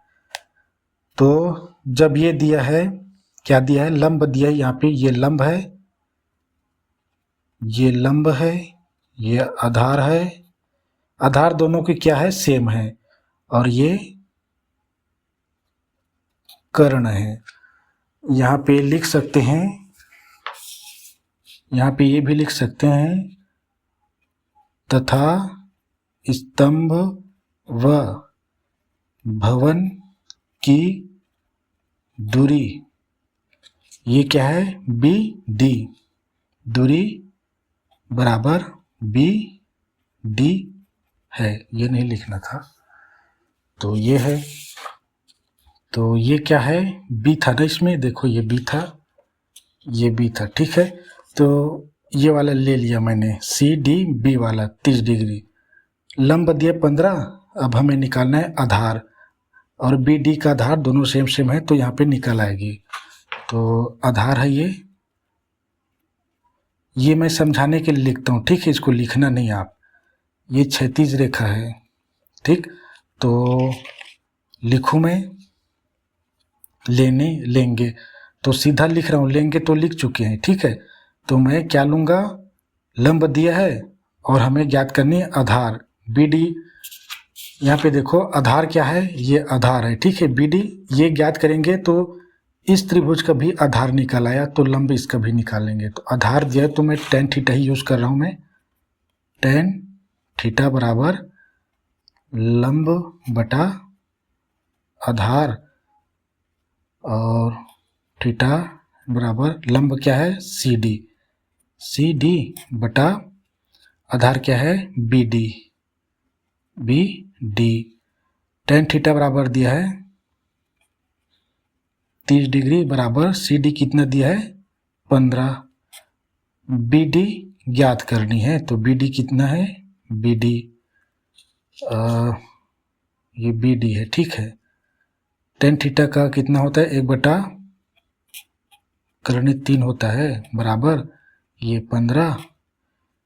तो जब ये दिया है, क्या दिया है, लंब दिया है, यहाँ पे ये लंब है, ये लंब है, ये आधार है, आधार दोनों के क्या है, सेम है, और ये कर्ण है। यहाँ पे लिख सकते हैं, यहाँ पे ये भी लिख सकते हैं, तथा स्तंभ व भवन की दूरी, ये क्या है, बी डी, दूरी बराबर बी डी है, ये नहीं लिखना था, तो ये है। तो ये क्या है, बी था ना इसमें, देखो ये बी था, ये बी था, ठीक है। तो ये वाला ले लिया मैंने, सी डी बी वाला 30 डिग्री, लंब दिया 15। अब हमें निकालना है आधार, और बी डी का आधार दोनों सेम सेम है तो यहाँ पे निकल आएगी। तो आधार है ये मैं समझाने के लिए लिखता हूँ, ठीक है, इसको लिखना नहीं आप। ये क्षैतिज रेखा है, ठीक। तो लिखूँ मैं, लेने लेंगे, तो सीधा लिख रहा हूँ, लेंगे तो लिख चुके हैं, ठीक है। तो मैं क्या लूँगा, लंब दिया है और हमें ज्ञात करनी है आधार, बी डी। यहाँ पे देखो आधार क्या है, ये आधार है, ठीक है। बी डी ये ज्ञात करेंगे तो इस त्रिभुज का भी आधार निकल आया, तो लंब इसका भी निकालेंगे। तो आधार दिया है तो मैं tan थीटा ही यूज़ कर रहा हूँ मैं, tan थीटा बराबर लंब बटा आधार, और थीटा बराबर लंब क्या है, सी डी, सी डी बटा आधार क्या है, B D, B D. tan theta बराबर दिया है 30 डिग्री बराबर सी डी कितना दिया है 15। बी डी ज्ञात करनी है, तो बी डी कितना है, बी डी ये बी डी है, ठीक है। tan थीटा का कितना होता है, 1/3 होता है बराबर ये 15,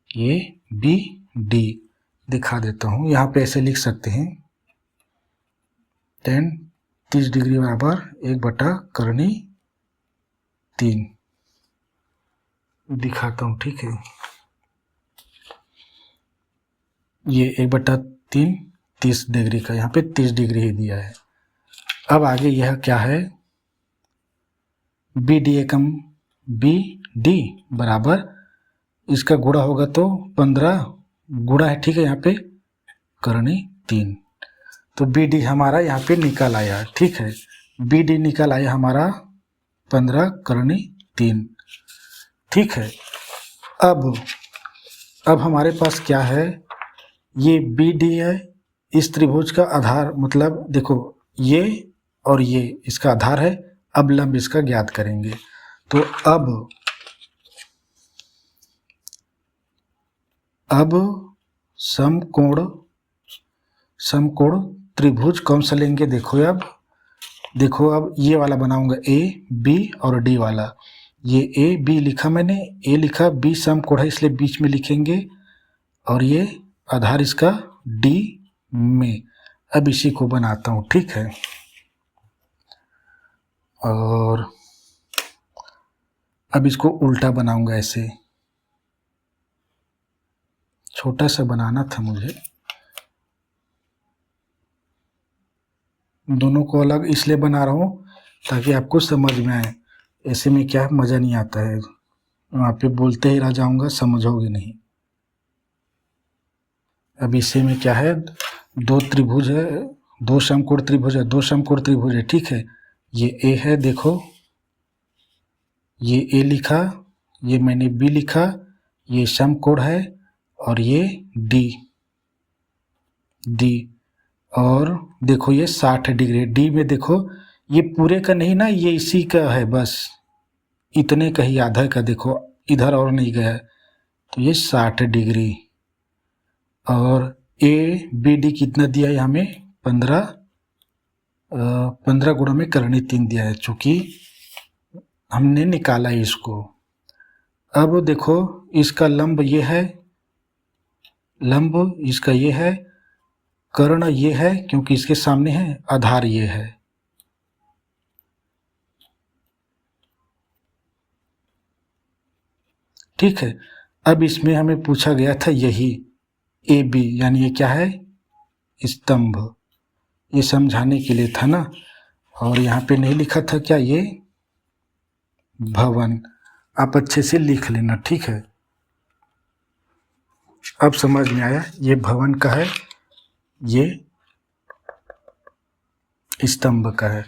ये बी डी। दिखा देता हूँ, यहाँ पे ऐसे लिख सकते हैं, tan 30 डिग्री बराबर 1/3 दिखाता हूँ, ठीक है। ये 1/3 30 डिग्री का, यहाँ पे 30 डिग्री ही दिया है। अब आगे यह क्या है, बी डी एकम बी डी बराबर इसका गुणा होगा तो 15 गुणा है, ठीक है, यहाँ पे करनी 3। तो बी डी हमारा यहाँ पे निकल आया, ठीक है। बी डी निकल आया हमारा 15 करनी 3, ठीक है। अब हमारे पास क्या है, ये बी डी है, इस त्रिभुज का आधार, मतलब देखो ये और ये इसका आधार है। अब लंब इसका ज्ञात करेंगे। तो अब समकोण त्रिभुज कौन सा लेंगे, देखो अब ये वाला बनाऊंगा, ए बी और डी वाला। ये ए बी लिखा मैंने, ए लिखा, बी समकोण है इसलिए बीच में लिखेंगे, और ये आधार इसका डी में। अब इसी को बनाता हूँ, ठीक है। और अब इसको उल्टा बनाऊंगा, ऐसे छोटा सा बनाना था मुझे, दोनों को अलग इसलिए बना रहा हूँ ताकि आपको समझ में आए। ऐसे में क्या मज़ा नहीं आता है, वहाँ पे बोलते ही रह जाऊँगा, समझोगे नहीं। अब इसे में क्या है, दो त्रिभुज है, दो समकोण त्रिभुज है, ठीक है। ये ए है, देखो ये ए लिखा, ये मैंने बी लिखा, ये समकोण है, और ये डी, और देखो ये 60 डिग्री। डी में देखो ये पूरे का नहीं ना, ये इसी का है, बस इतने का ही, आधा का, देखो इधर और नहीं गया, तो ये 60 डिग्री। और ए बी डी कितना दिया है हमें, 15 गुणा में करनी 3 दिया है, चूँकि हमने निकाला है इसको। अब देखो इसका लंब ये है, लंब इसका ये है, कर्ण ये है क्योंकि इसके सामने है, आधार ये है, ठीक है। अब इसमें हमें पूछा गया था यही ए बी, यानी ये क्या है, स्तंभ, ये समझाने के लिए था ना। और यहाँ पे नहीं लिखा था क्या, ये भवन, आप अच्छे से लिख लेना, ठीक है। अब समझ में आया, ये भवन का है, ये स्तंभ का है।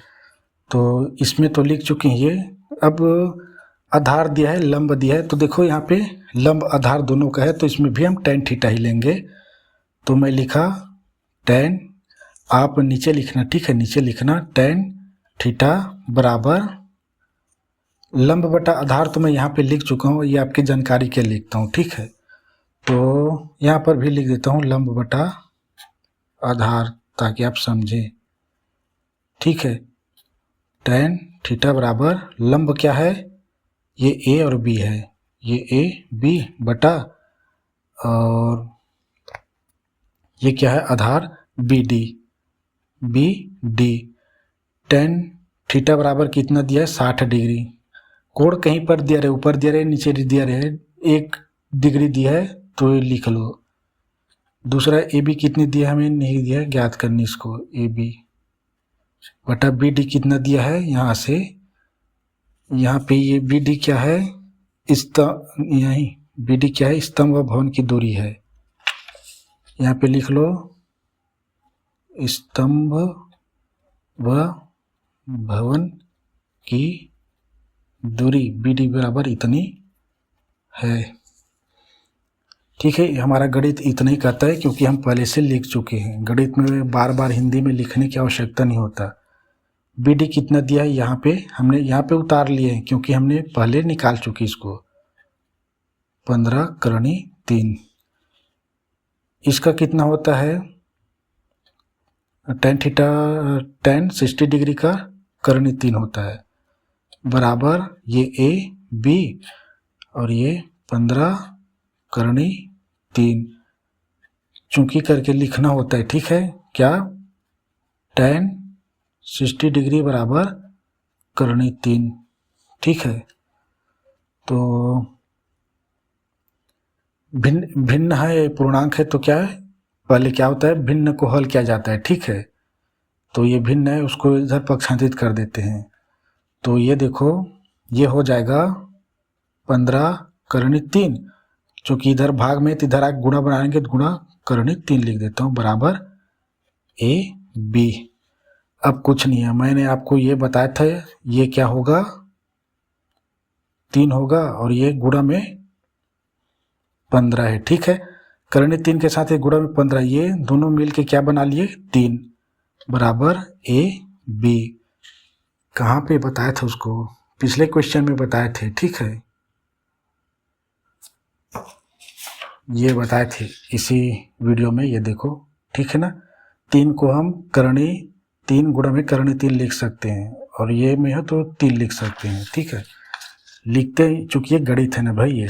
तो इसमें तो लिख चुके हैं ये। अब आधार दिया है, लंब दिया है, तो देखो यहाँ पे लंब आधार दोनों का है, तो इसमें भी हम tan थीटा ही लेंगे। तो मैं लिखा tan, आप नीचे लिखना, ठीक है, नीचे लिखना tan थीटा बराबर लंब बटा आधार तो मैं यहाँ पे लिख चुका हूँ, ये आपकी जानकारी के लिखता हूँ, ठीक है। तो यहाँ पर भी लिख देता हूँ लंब बटा आधार ताकि आप समझें, ठीक है। tan थीटा बराबर लंब क्या है, ये ए और बी है, ये ए बी बटा और ये क्या है आधार बी डी। tan थीटा बराबर कितना दिया है 60 डिग्री। कोण कहीं पर दिया रहे, ऊपर दिया रहे नीचे दिया रहे, 1 डिग्री दिया है तो ये लिख लो। दूसरा ए बी कितनी दिया हमें नहीं दिया है, ज्ञात करनी इसको, ए बी बटा बी डी कितना दिया है, यहाँ से यहाँ पे ये बी डी क्या है, यही बी डी क्या है, स्तंभ व भवन की दूरी है। यहाँ पे लिख लो स्तंभ व भवन की दूरी बी डी बराबर इतनी है, ठीक है। हमारा गणित इतना ही कहता है क्योंकि हम पहले से लिख चुके हैं, गणित में बार बार हिंदी में लिखने की आवश्यकता नहीं होता। बी डी कितना दिया है यहाँ पे, हमने यहाँ पे उतार लिए हैं क्योंकि हमने पहले निकाल चुके इसको, 15 करणी 3। इसका कितना होता है tan थीटा, tan 60 डिग्री का करणी 3 होता है, बराबर ये ए बी और ये 15 करणी 3, चूंकि करके लिखना होता है, ठीक है। क्या tan 60 डिग्री बराबर करणी 3, ठीक है। तो भिन्न है, पूर्णांक है तो क्या है, पहले क्या होता है भिन्न को हल किया जाता है, ठीक है। तो ये भिन्न है, उसको इधर पक्षांतरित कर देते हैं। तो ये देखो ये हो जाएगा 15 करणी 3, चूँकि इधर भाग में तो इधर आगे गुणा बनाएंगे तो गुणा करणी 3 लिख देता हूँ, बराबर ए बी। अब कुछ नहीं है, मैंने आपको ये बताया था, ये क्या होगा 3 होगा और ये गुणा में 15 है, ठीक है। करणी 3 के साथ ये गुणा में 15, ये दोनों मिल के क्या बना लिए 3, बराबर ए बी। कहाँ पे बताया था उसको, पिछले क्वेश्चन में बताए थे, ठीक है। ये बताए थे इसी वीडियो में, ये देखो, ठीक है ना। 3 को हम करणी 3 गुणा में करणी 3 लिख सकते हैं और ये में है तो 3 लिख सकते हैं, ठीक है। लिखते चूंकि ये गणित है ना भाई ये।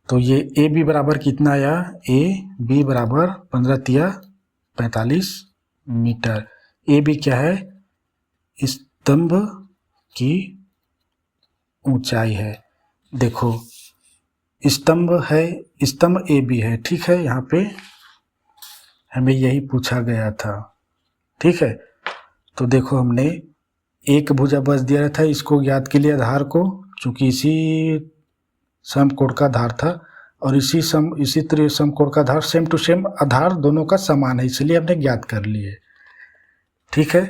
तो ये ए बी बराबर कितना आया, ए बी बराबर 15 तिया 45 मीटर। ए बी क्या है, स्तंभ की ऊंचाई है। देखो स्तंभ है, स्तंभ ए बी है, ठीक है। यहाँ पे हमें यही पूछा गया था, ठीक है। तो देखो हमने एक भुजा बस दिया था, इसको ज्ञात के लिए आधार को, चूंकि इसी समकोण का आधार था और इसी तरह समकोण का आधार सेम टू सेम आधार दोनों का समान है, इसलिए हमने ज्ञात कर लिए, ठीक है।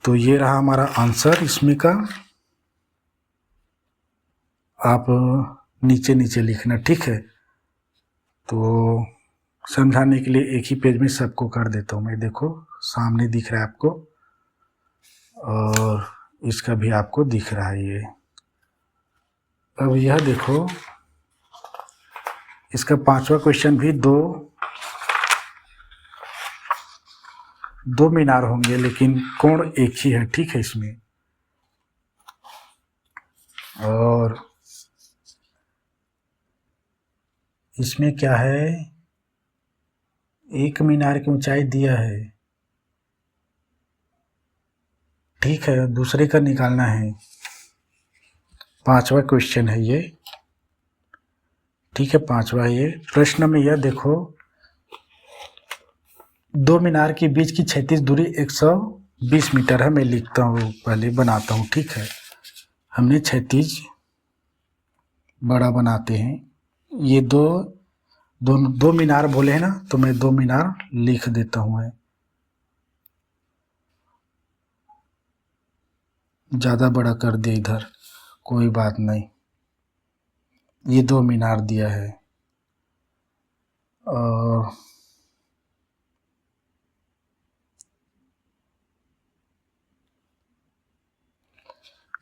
तो ये रहा हमारा आंसर इसमें का, आप नीचे नीचे लिखना, ठीक है। तो समझाने के लिए एक ही पेज में सबको कर देता हूँ मैं, देखो सामने दिख रहा है आपको और इसका भी आपको दिख रहा है ये। अब यह देखो इसका 5वां क्वेश्चन भी दो मीनार होंगे लेकिन कोण एक ही है, ठीक है इसमें। और इसमें क्या है, एक मीनार की ऊंचाई दिया है, ठीक है, दूसरे का निकालना है। 5वां क्वेश्चन है ये, ठीक है। 5वां ये प्रश्न में यह देखो, 2 मीनार के बीच की क्षैतिज दूरी 120 मीटर है। मैं लिखता हूँ, पहले बनाता हूँ, ठीक है। हमने क्षैतिज बड़ा बनाते हैं, ये दो मीनार बोले हैं ना, तो मैं 2 मीनार लिख देता हूँ। मैं ज़्यादा बड़ा कर दिया इधर, कोई बात नहीं। ये 2 मीनार दिया है और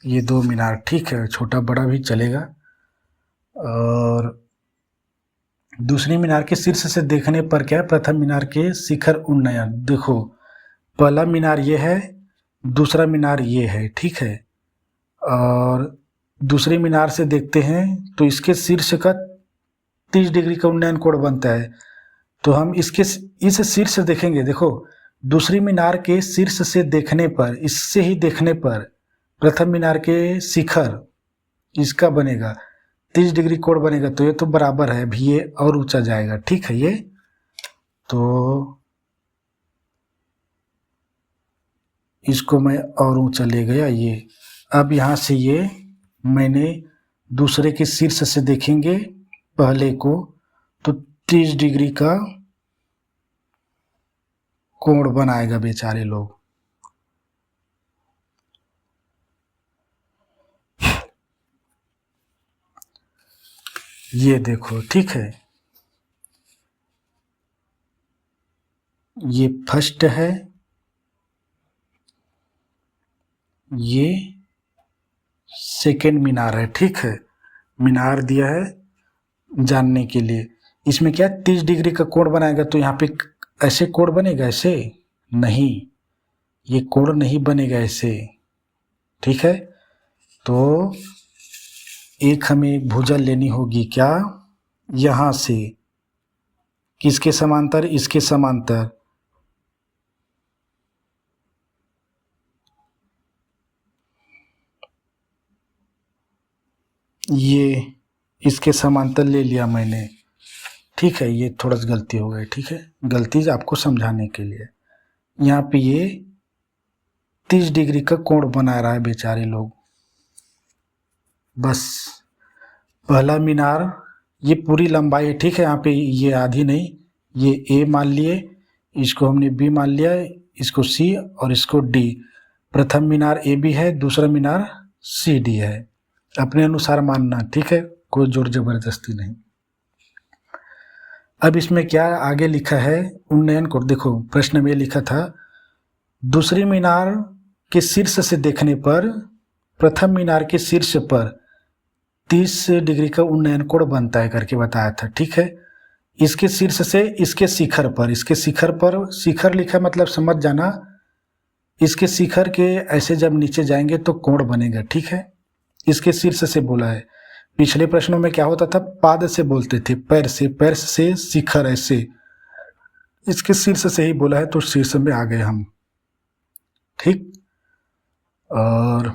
ये 2 मीनार, ठीक है, छोटा बड़ा भी चलेगा। और दूसरी मीनार के शीर्ष से देखने पर क्या है, प्रथम मीनार के शिखर उन्नयन। देखो पहला मीनार ये है, दूसरा मीनार ये है, ठीक है। और दूसरे मीनार से देखते हैं तो इसके शीर्ष का 30 डिग्री का उन्नयन कोण बनता है। तो हम इसके इस शीर्ष से देखेंगे। देखो दूसरी मीनार के शीर्ष से देखने पर, इससे ही देखने पर प्रथम मीनार के शिखर इसका बनेगा 30 डिग्री कोण बनेगा। तो ये तो बराबर है, अभी ये और ऊंचा जाएगा, ठीक है। ये तो इसको मैं और ऊंचा ले गया। ये अब यहाँ से ये मैंने दूसरे के शीर्ष से देखेंगे पहले को, तो 30 डिग्री का कोण बनाएगा बेचारे लोग। ये देखो, ठीक है, ये फर्स्ट है, ये सेकेंड मीनार है, ठीक है। मीनार दिया है जानने के लिए। इसमें क्या 30 डिग्री का कोण बनाएगा, तो यहाँ पे ऐसे कोण बनेगा, ऐसे नहीं, ये कोण नहीं बनेगा ऐसे, ठीक है। तो एक हमें एक भुजा लेनी होगी, क्या, यहाँ से किसके समांतर, इसके समांतर। ये इसके समांतर ले लिया मैंने, ठीक है। ये थोड़ा सा गलती हो गई, ठीक है, गलती आपको समझाने के लिए। यहाँ पे ये 30 डिग्री का कोण बना रहा है बेचारे लोग। बस पहला मीनार ये पूरी लंबाई है, ठीक है। यहाँ पे ये आधी नहीं, ये ए मान लिए, इसको हमने बी मान लिया, इसको सी और इसको डी। प्रथम मीनार ए बी है, दूसरा मीनार सी डी है। अपने अनुसार मानना, ठीक है, कोई जोर जबरदस्ती नहीं। अब इसमें क्या आगे लिखा है उन्नयन कोण। देखो प्रश्न में लिखा था दूसरी मीनार के शीर्ष से देखने पर प्रथम मीनार के शीर्ष पर 30 डिग्री का उन्नयन कोण बनता है करके बताया था, ठीक है। इसके शीर्ष से इसके शिखर पर, इसके शिखर पर, शिखर लिखा मतलब समझ जाना, इसके शिखर के ऐसे जब नीचे जाएंगे तो कोण बनेगा, ठीक है। इसके शीर्ष से बोला है। पिछले प्रश्नों में क्या होता था, पाद से बोलते थे, पैर से, पैर से शिखर ऐसे, इसके शीर्ष से ही बोला है तो शीर्ष में आ गए हम, ठीक। और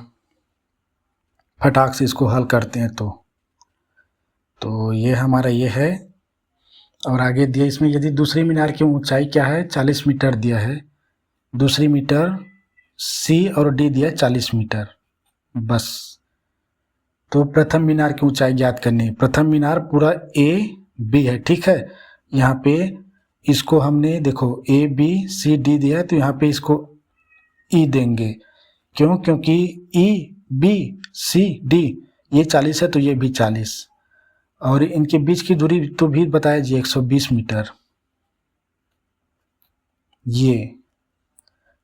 फटाक से इसको हल करते हैं। तो ये हमारा ये है। और आगे दिया इसमें, यदि दूसरी मीनार की ऊंचाई क्या है, 40 मीटर दिया है, दूसरी मीटर सी और डी दिया 40 मीटर, बस। तो प्रथम मीनार की ऊंचाई ज्ञात करनी है। प्रथम मीनार पूरा ए बी है, ठीक है। यहाँ पे इसको हमने देखो ए बी सी डी दिया है, तो यहाँ पे इसको ई देंगे। क्यों, क्योंकि ई बी सी डी ये 40 है, तो ये भी 40, और इनके बीच की दूरी तो भी बताया जी 120 मीटर, ये,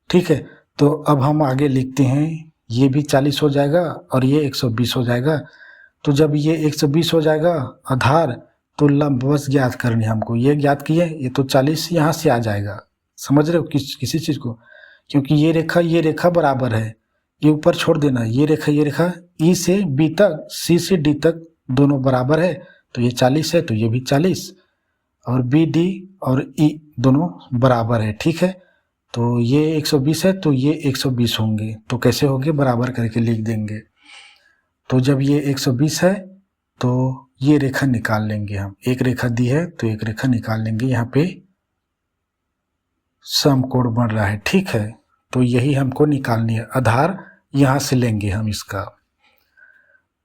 ठीक है। तो अब हम आगे लिखते हैं, ये भी 40 हो जाएगा और ये 120 हो जाएगा। तो जब ये 120 हो जाएगा आधार, तो लंब बस ज्ञात करनी हमको, ये ज्ञात किए, ये तो 40 यहाँ से आ जाएगा। समझ रहे हो किसी चीज़ को, क्योंकि ये रेखा बराबर है, ये ऊपर छोड़ देना, ये रेखा ई से बी तक, सी से डी तक दोनों बराबर है, तो ये 40 है, तो ये भी 40, और बी डी और ई दोनों बराबर है, ठीक है। तो ये 120 है, तो ये 120 होंगे, तो कैसे होंगे, बराबर करके लिख देंगे। तो जब ये 120 है तो ये रेखा निकाल लेंगे हम, एक रेखा दी है तो एक रेखा निकाल लेंगे। यहाँ पे समकोण बन रहा है, ठीक है। तो यही हमको निकालनी है, आधार यहाँ से लेंगे हम इसका।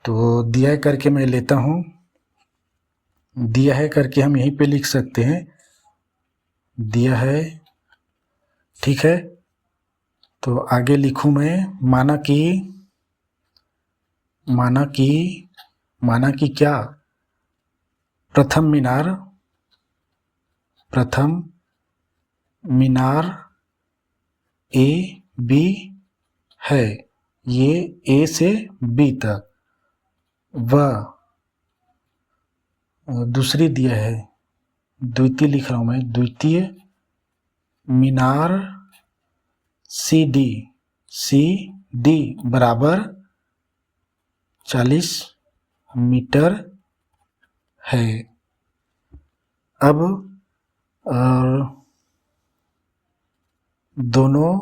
तो दिया करके मैं लेता हूँ, दिया है करके हम यहीं पे लिख सकते हैं, दिया है, ठीक है। तो आगे लिखूं मैं, माना कि क्या, प्रथम मीनार ए बी है, ये ए से बी तक, वह दूसरी दिया है, द्वितीय लिख रहा हूं मैं, द्वितीय मीनार सी डी बराबर 40 मीटर है। अब दोनों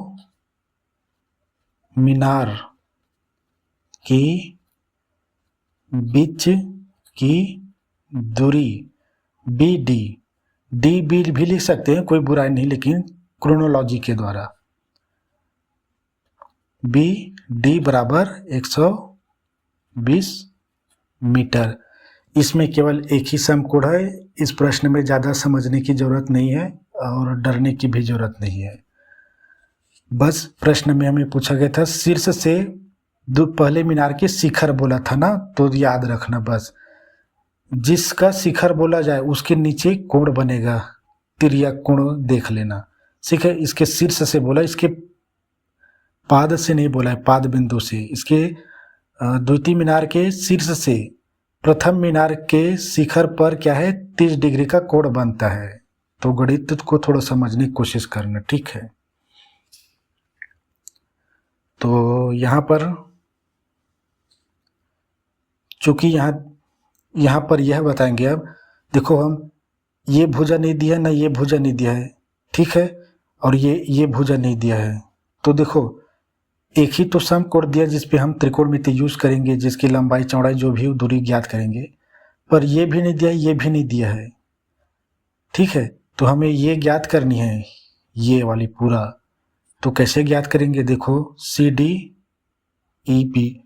मीनार की बीच की दूरी डी भी लिख सकते हैं, कोई बुराई नहीं, लेकिन क्रोनोलॉजी के द्वारा डी बराबर 120 मीटर। इसमें केवल एक ही समकोण है। इस प्रश्न में ज़्यादा समझने की ज़रूरत नहीं है और डरने की भी ज़रूरत नहीं है। बस प्रश्न में हमें पूछा गया था शीर्ष से पहले मीनार के शिखर बोला था ना, तो याद रखना बस, जिसका शिखर बोला जाए उसके नीचे कोण बनेगा, तिर्यक कोण देख लेना। ठीक है, इसके शीर्ष से बोला, इसके पाद से नहीं बोला है, पाद बिंदु से। इसके द्वितीय मीनार के शीर्ष से प्रथम मीनार के शिखर पर क्या है, 30 डिग्री का कोण बनता है। तो गणित को थोड़ा समझने की कोशिश करना, ठीक है। तो यहाँ पर चूंकि यहाँ पर यह बताएंगे, अब देखो हम ये भुजा नहीं दिया ना, ये भुजा नहीं दिया है, ठीक है, और ये भुजा नहीं दिया है। तो देखो एक ही तो समकोण दिया जिसपे हम त्रिकोणमिति यूज करेंगे, जिसकी लंबाई चौड़ाई जो भी हो दूरी ज्ञात करेंगे, पर ये भी नहीं दिया, ये भी नहीं दिया है, ठीक है। तो हमें ये ज्ञात करनी है, ये वाली पूरा। तो कैसे ज्ञात करेंगे, देखो सी डी ई बी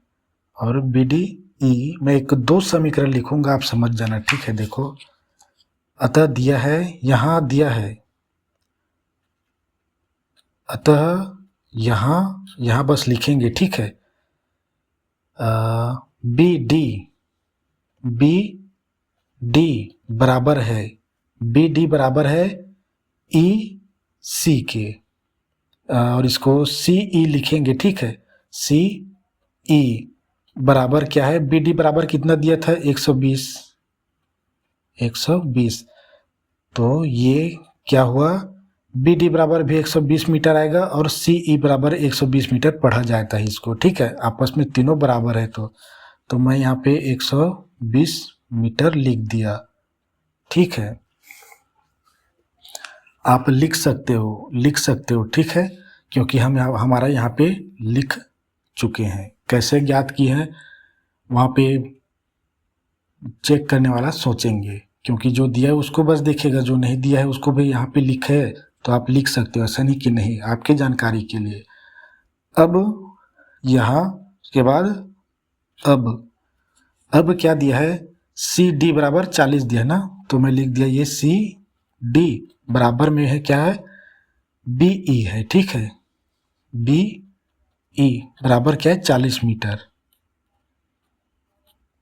और बी डी ई, मैं एक दो समीकरण लिखूंगा, आप समझ जाना, ठीक है। देखो अतः दिया है, यहाँ दिया है, अतः यहाँ बस लिखेंगे, ठीक है। बी डी बराबर है ई सी के, और इसको सी ई लिखेंगे, ठीक है। सी ई बराबर क्या है, बी डी बराबर कितना दिया था, 120। तो ये क्या हुआ, बी डी बराबर भी 120 मीटर आएगा और सी ई बराबर 120 मीटर पढ़ा जाता है इसको, ठीक है। आपस में तीनों बराबर है, तो मैं यहाँ पे 120 मीटर लिख दिया, ठीक है। आप लिख सकते हो, ठीक है, क्योंकि हम हमारा यहाँ पे लिख चुके हैं। कैसे ज्ञात की है वहाँ पे चेक करने वाला सोचेंगे, क्योंकि जो दिया है उसको बस देखेगा, जो नहीं दिया है उसको भी यहाँ पे लिखे है, तो आप लिख सकते हो, ऐसा नहीं कि नहीं, आपके जानकारी के लिए। अब यहाँ के बाद अब क्या दिया है, सी डी बराबर 40 दिया ना, तो मैं लिख दिया ये सी डी बराबर में है क्या है, बी ई है, ठीक है। बी ई बराबर क्या है, 40 मीटर।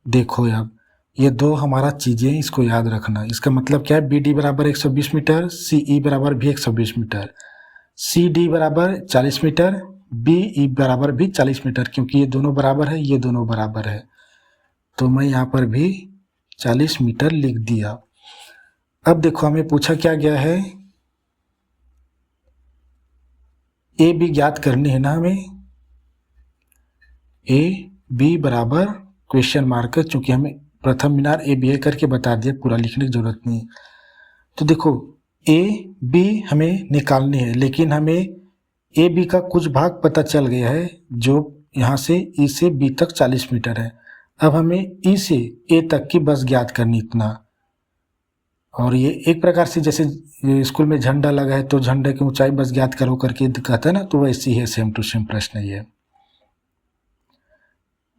देखो अब ये दो हमारा चीज़ें, इसको याद रखना। इसका मतलब क्या है, बी डी बराबर 120 मीटर, सी ई बराबर भी 120 मीटर, सी डी बराबर 40 मीटर, बी ई बराबर भी 40 मीटर, क्योंकि ये दोनों बराबर है, ये दोनों बराबर है। तो मैं यहाँ पर भी 40 मीटर लिख दिया। अब देखो हमें पूछा क्या गया है, ए बी ज्ञात करनी है ना हमें, ए बी बराबर क्वेश्चन मार्क, चूंकि हमें प्रथम मीनार ए बी ए करके बता दिया, पूरा लिखने की जरूरत नहीं। तो देखो ए बी हमें निकालनी है, लेकिन हमें ए बी का कुछ भाग पता चल गया है, जो यहाँ से ई से बी तक 40 मीटर है। अब हमें ई से ए तक की बस ज्ञात करनी, इतना। और ये एक प्रकार से जैसे स्कूल में झंडा लगा है तो झंडे की ऊंचाई बस ज्ञात करो करके कहता है ना, तो वैसी है, सेम टू सेम प्रश्न ये।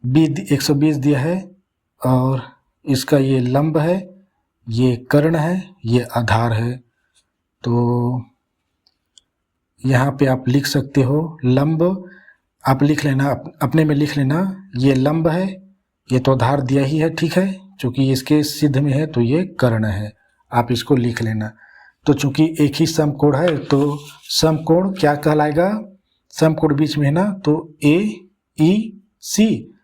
बी 120 दिया है और इसका ये लंब है, ये कर्ण है, ये आधार है। तो यहाँ पे आप लिख सकते हो लंब, आप लिख लेना, अपने में लिख लेना, ये लंब है, ये तो आधार दिया ही है, ठीक है, चूंकि इसके सिद्ध में है तो ये कर्ण है, आप इसको लिख लेना। तो चूंकि एक ही समकोण है तो समकोण क्या कहलाएगा, समकोण बीच में है ना, तो ए ई सी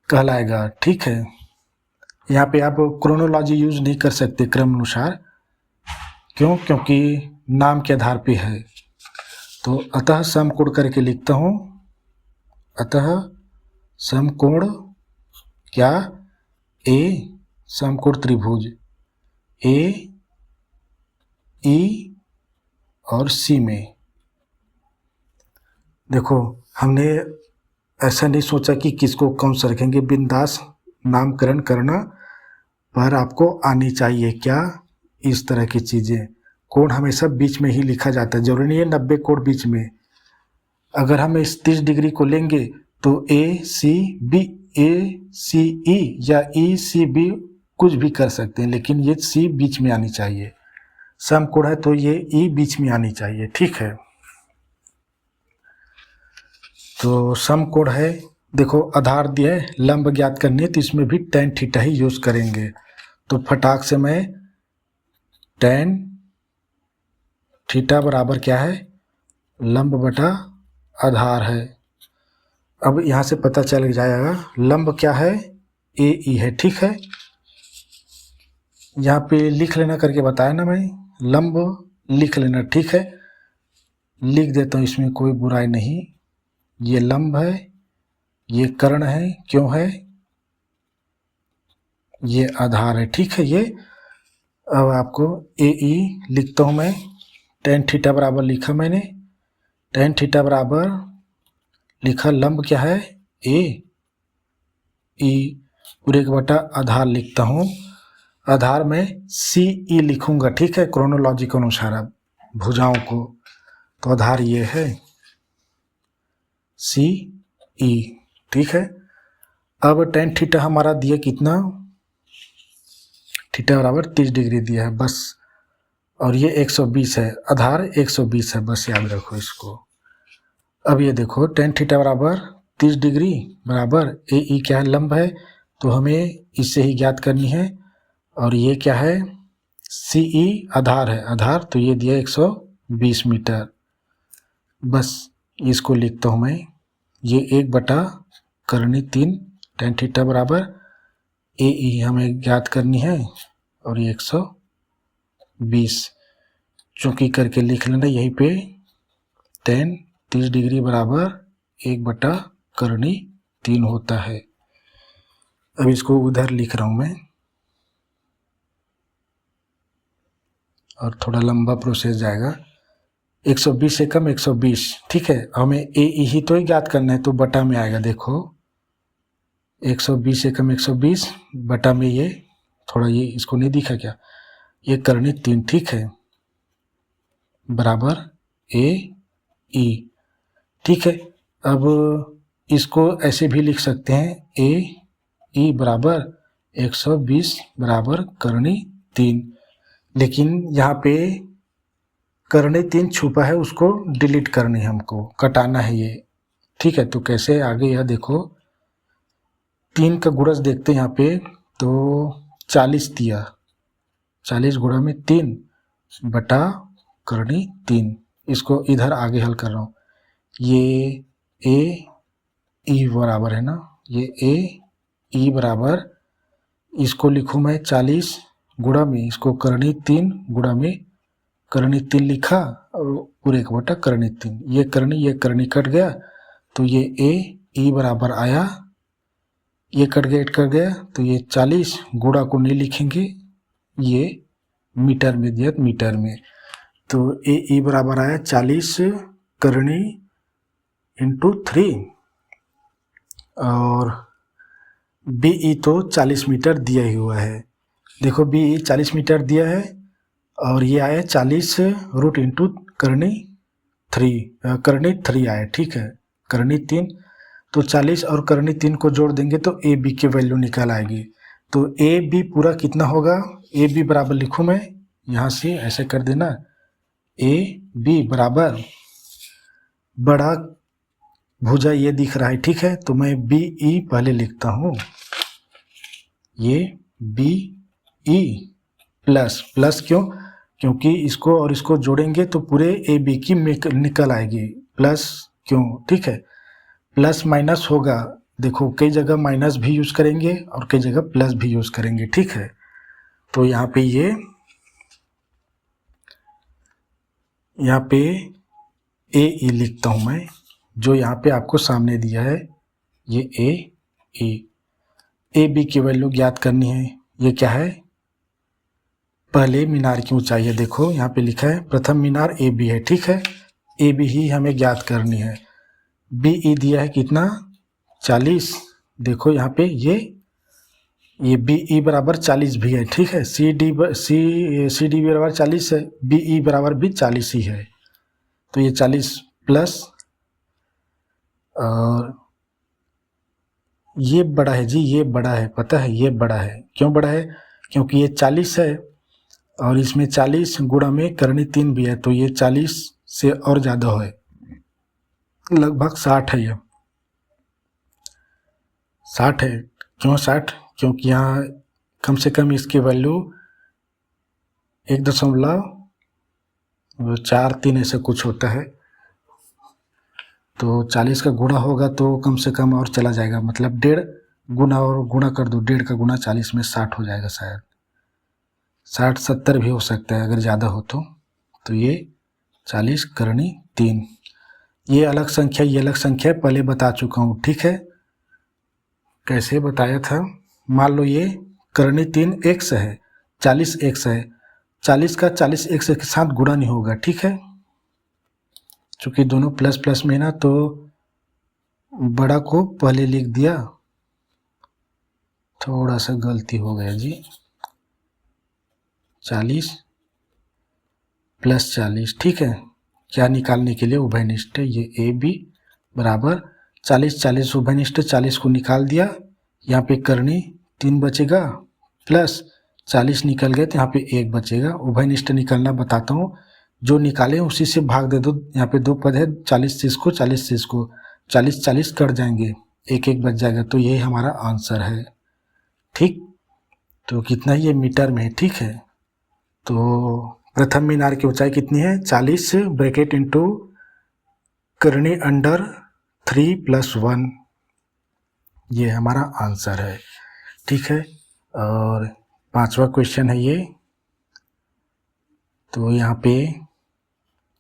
कहलाएगा, ठीक है। यहाँ पे आप क्रोनोलॉजी यूज नहीं कर सकते क्रम अनुसार, क्यों? क्योंकि नाम के आधार पे है। तो अतः समकोण करके लिखता हूँ, अतः समकोण क्या? ए समकोण त्रिभुज ए ई और सी में। देखो हमने ऐसा नहीं सोचा कि किसको कौन सा रखेंगे, बिंदास नामकरण करना, पर आपको आनी चाहिए क्या? इस तरह की चीज़ें। कोण हमेशा बीच में ही लिखा जाता है, जरूरी नहीं है 90 कोण बीच में। अगर हम इस 30 डिग्री को लेंगे तो ए सी ई या ई सी बी कुछ भी कर सकते हैं, लेकिन ये सी बीच में आनी चाहिए। समकोण है तो ये ई बीच में आनी चाहिए, ठीक है। तो समकोण है, देखो आधार दिया है, लंब ज्ञात करनी है तो इसमें भी tan थीटा ही यूज करेंगे। तो फटाक से मैं tan थीटा बराबर क्या है? लंब बटा आधार है। अब यहाँ से पता चल जाएगा लंब क्या है? ए ई है, ठीक है। यहाँ पे लिख लेना करके बताया ना मैं, लंब लिख लेना, ठीक है। लिख देता हूँ, इसमें कोई बुराई नहीं। ये लंब है, ये कर्ण है, क्यों है? ये आधार है, ठीक है। ये अब आपको ए ई लिखता हूँ मैं, tan थीटा बराबर लिखा मैंने, tan थीटा बराबर लिखा, लंब क्या है? ए ई पूरे का बटा आधार लिखता हूँ। आधार में सी ई लिखूंगा, ठीक है, क्रोनोलॉजी के अनुसार भुजाओं को। तो आधार ये है सी ई, ठीक है। अब tan थीटा हमारा दिया कितना? थीटा बराबर 30 डिग्री दिया है बस, और ये 120 है, आधार 120 है, बस याद रखो इसको। अब ये देखो tan थीटा बराबर 30 डिग्री बराबर ए ई क्या है? लंब है, तो हमें इससे ही ज्ञात करनी है। और ये क्या है? सी ई आधार है, आधार, तो ये दिया 120 मीटर। बस इसको लिखता हूँ मैं, ये 1/3 tan थीटा बराबर ए ई हमें ज्ञात करनी है, और ये 120 चूंकि करके लिख लेना यहीं पे, tan 30 डिग्री बराबर 1/3 होता है। अब इसको उधर लिख रहा हूँ मैं, और थोड़ा लंबा प्रोसेस जाएगा। 120 से कम 120, ठीक है। हमें ए ई ही तो ही ज्ञात करना है, तो बटा में आएगा। देखो 120 से कम 120 बटा में, ये थोड़ा, ये इसको नहीं दिखा क्या? ये करनी 3, ठीक है, बराबर ए ई, ठीक है। अब इसको ऐसे भी लिख सकते हैं, ए ई बराबर 120 बराबर करनी 3, लेकिन यहाँ पे करनी 3 छुपा है, उसको डिलीट करनी है, हमको कटाना है ये, ठीक है। तो कैसे आगे? यह देखो 3 का गुणज देखते हैं यहाँ पे, तो 40 दिया, 40 गुणा में 3 बटा करनी 3। इसको इधर आगे हल कर रहा हूँ, ये ए ई बराबर है ना, ये ए ई बराबर, इसको लिखूँ मैं 40 गुणा में, इसको करनी 3 गुणा में करनी 3 लिखा, और पूरे का बटा करनी 3। ये करनी कट गया, तो ये ए ई बराबर आया, ये कट गया, तो ये 40 गुणा को नहीं लिखेंगे, ये मीटर में दिया, मीटर में, तो ए ई बराबर आया 40 करनी इंटू 3, और बी ई तो 40 मीटर दिया ही हुआ है। देखो बी ई 40 मीटर दिया है, और ये आया 40 रूट इंटू करनी 3 आया, ठीक है, करनी 3। तो 40 और करनी 3 को जोड़ देंगे तो ए बी की वैल्यू निकल आएगी। तो ए बी पूरा कितना होगा? ए बी बराबर लिखूँ मैं, यहाँ से ऐसे कर देना, ए बी बराबर बड़ा भुजा ये दिख रहा है, ठीक है, तो मैं बी ई पहले लिखता हूँ, ये बी ई प्लस क्यों? क्योंकि इसको और इसको जोड़ेंगे तो पूरे ए बी की निकल आएगी, प्लस क्यों, ठीक है, प्लस माइनस होगा, देखो कई जगह माइनस भी यूज करेंगे और कई जगह प्लस भी यूज करेंगे, ठीक है। तो यहाँ पे ए ई लिखता हूँ मैं, जो यहाँ पे आपको सामने दिया है ये ए बी की वैल्यू ज्ञात करनी है। ये क्या है, पहले मीनार की ऊंचाई है, देखो यहाँ पे लिखा है प्रथम मीनार ए बी है, ठीक है। ए बी ही हमें ज्ञात करनी है। बी ई दिया है कितना, 40, देखो यहाँ पे ये बी ई बराबर 40 भी है, ठीक है। सी डी बराबर 40 है, बी ई बराबर भी 40 ही है। तो ये 40 प्लस, और ये बड़ा है जी, ये बड़ा है, पता है ये बड़ा है, क्यों बड़ा है, क्योंकि ये 40 है और इसमें 40 गुणा में करनी 3 भी है, तो ये 40 से और ज़्यादा है, लगभग 60 है। ये 60 है, क्यों 60, क्योंकि यहाँ कम से कम इसकी वैल्यू 1.43 ऐसे कुछ होता है, तो 40 का गुणा होगा तो कम से कम और चला जाएगा, मतलब 1.5 गुना और गुणा कर दो, 1.5 का गुणा 40 में 60 हो जाएगा, शायद 60-70 भी हो सकता है अगर ज़्यादा हो तो ये 40 करनी 3, ये अलग संख्या, ये अलग संख्या पहले बता चुका हूँ, ठीक है। कैसे बताया था, मान लो ये करनी 3 x है, 40 x है, 40 का 40 x के साथ गुणा नहीं होगा, ठीक है। चूँकि दोनों प्लस प्लस में ना, तो बड़ा को पहले लिख दिया, थोड़ा सा गलती हो गया जी। 40 प्लस 40, ठीक है। क्या निकालने के लिए, उभयनिष्ठ, ये ए बी बराबर 40 उभयनिष्ठ, 40 को निकाल दिया, यहाँ पे करनी 3 बचेगा, प्लस 40 निकल गए तो यहाँ पे 1 बचेगा। उभयनिष्ठ निकलना बताता हूँ, जो निकाले उसी से भाग दे दो, यहाँ पे 2 पद है, 40 से इसको, 40 से इसको, 40 कट जाएंगे, 1 बच जाएगा, तो यही हमारा आंसर है, ठीक। तो कितना, ये मीटर में है, ठीक है। तो प्रथम मीनार की ऊंचाई कितनी है, 40 ब्रैकेट इंटू करनी अंडर 3 + 1, ये हमारा आंसर है, ठीक है। और 5वां क्वेश्चन है ये, तो यहाँ पे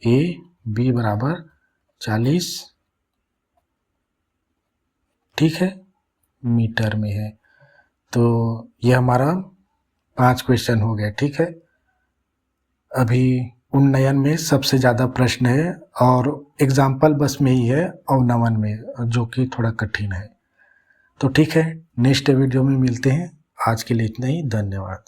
ए बी बराबर 40, ठीक है, मीटर में है। तो ये हमारा 5 क्वेश्चन हो गया, ठीक है। अभी उन्नयन में सबसे ज़्यादा प्रश्न है और एग्जाम्पल बस में ही है अवनमन में, जो कि थोड़ा कठिन है। तो ठीक है, नेक्स्ट वीडियो में मिलते हैं, आज के लिए इतना ही, धन्यवाद।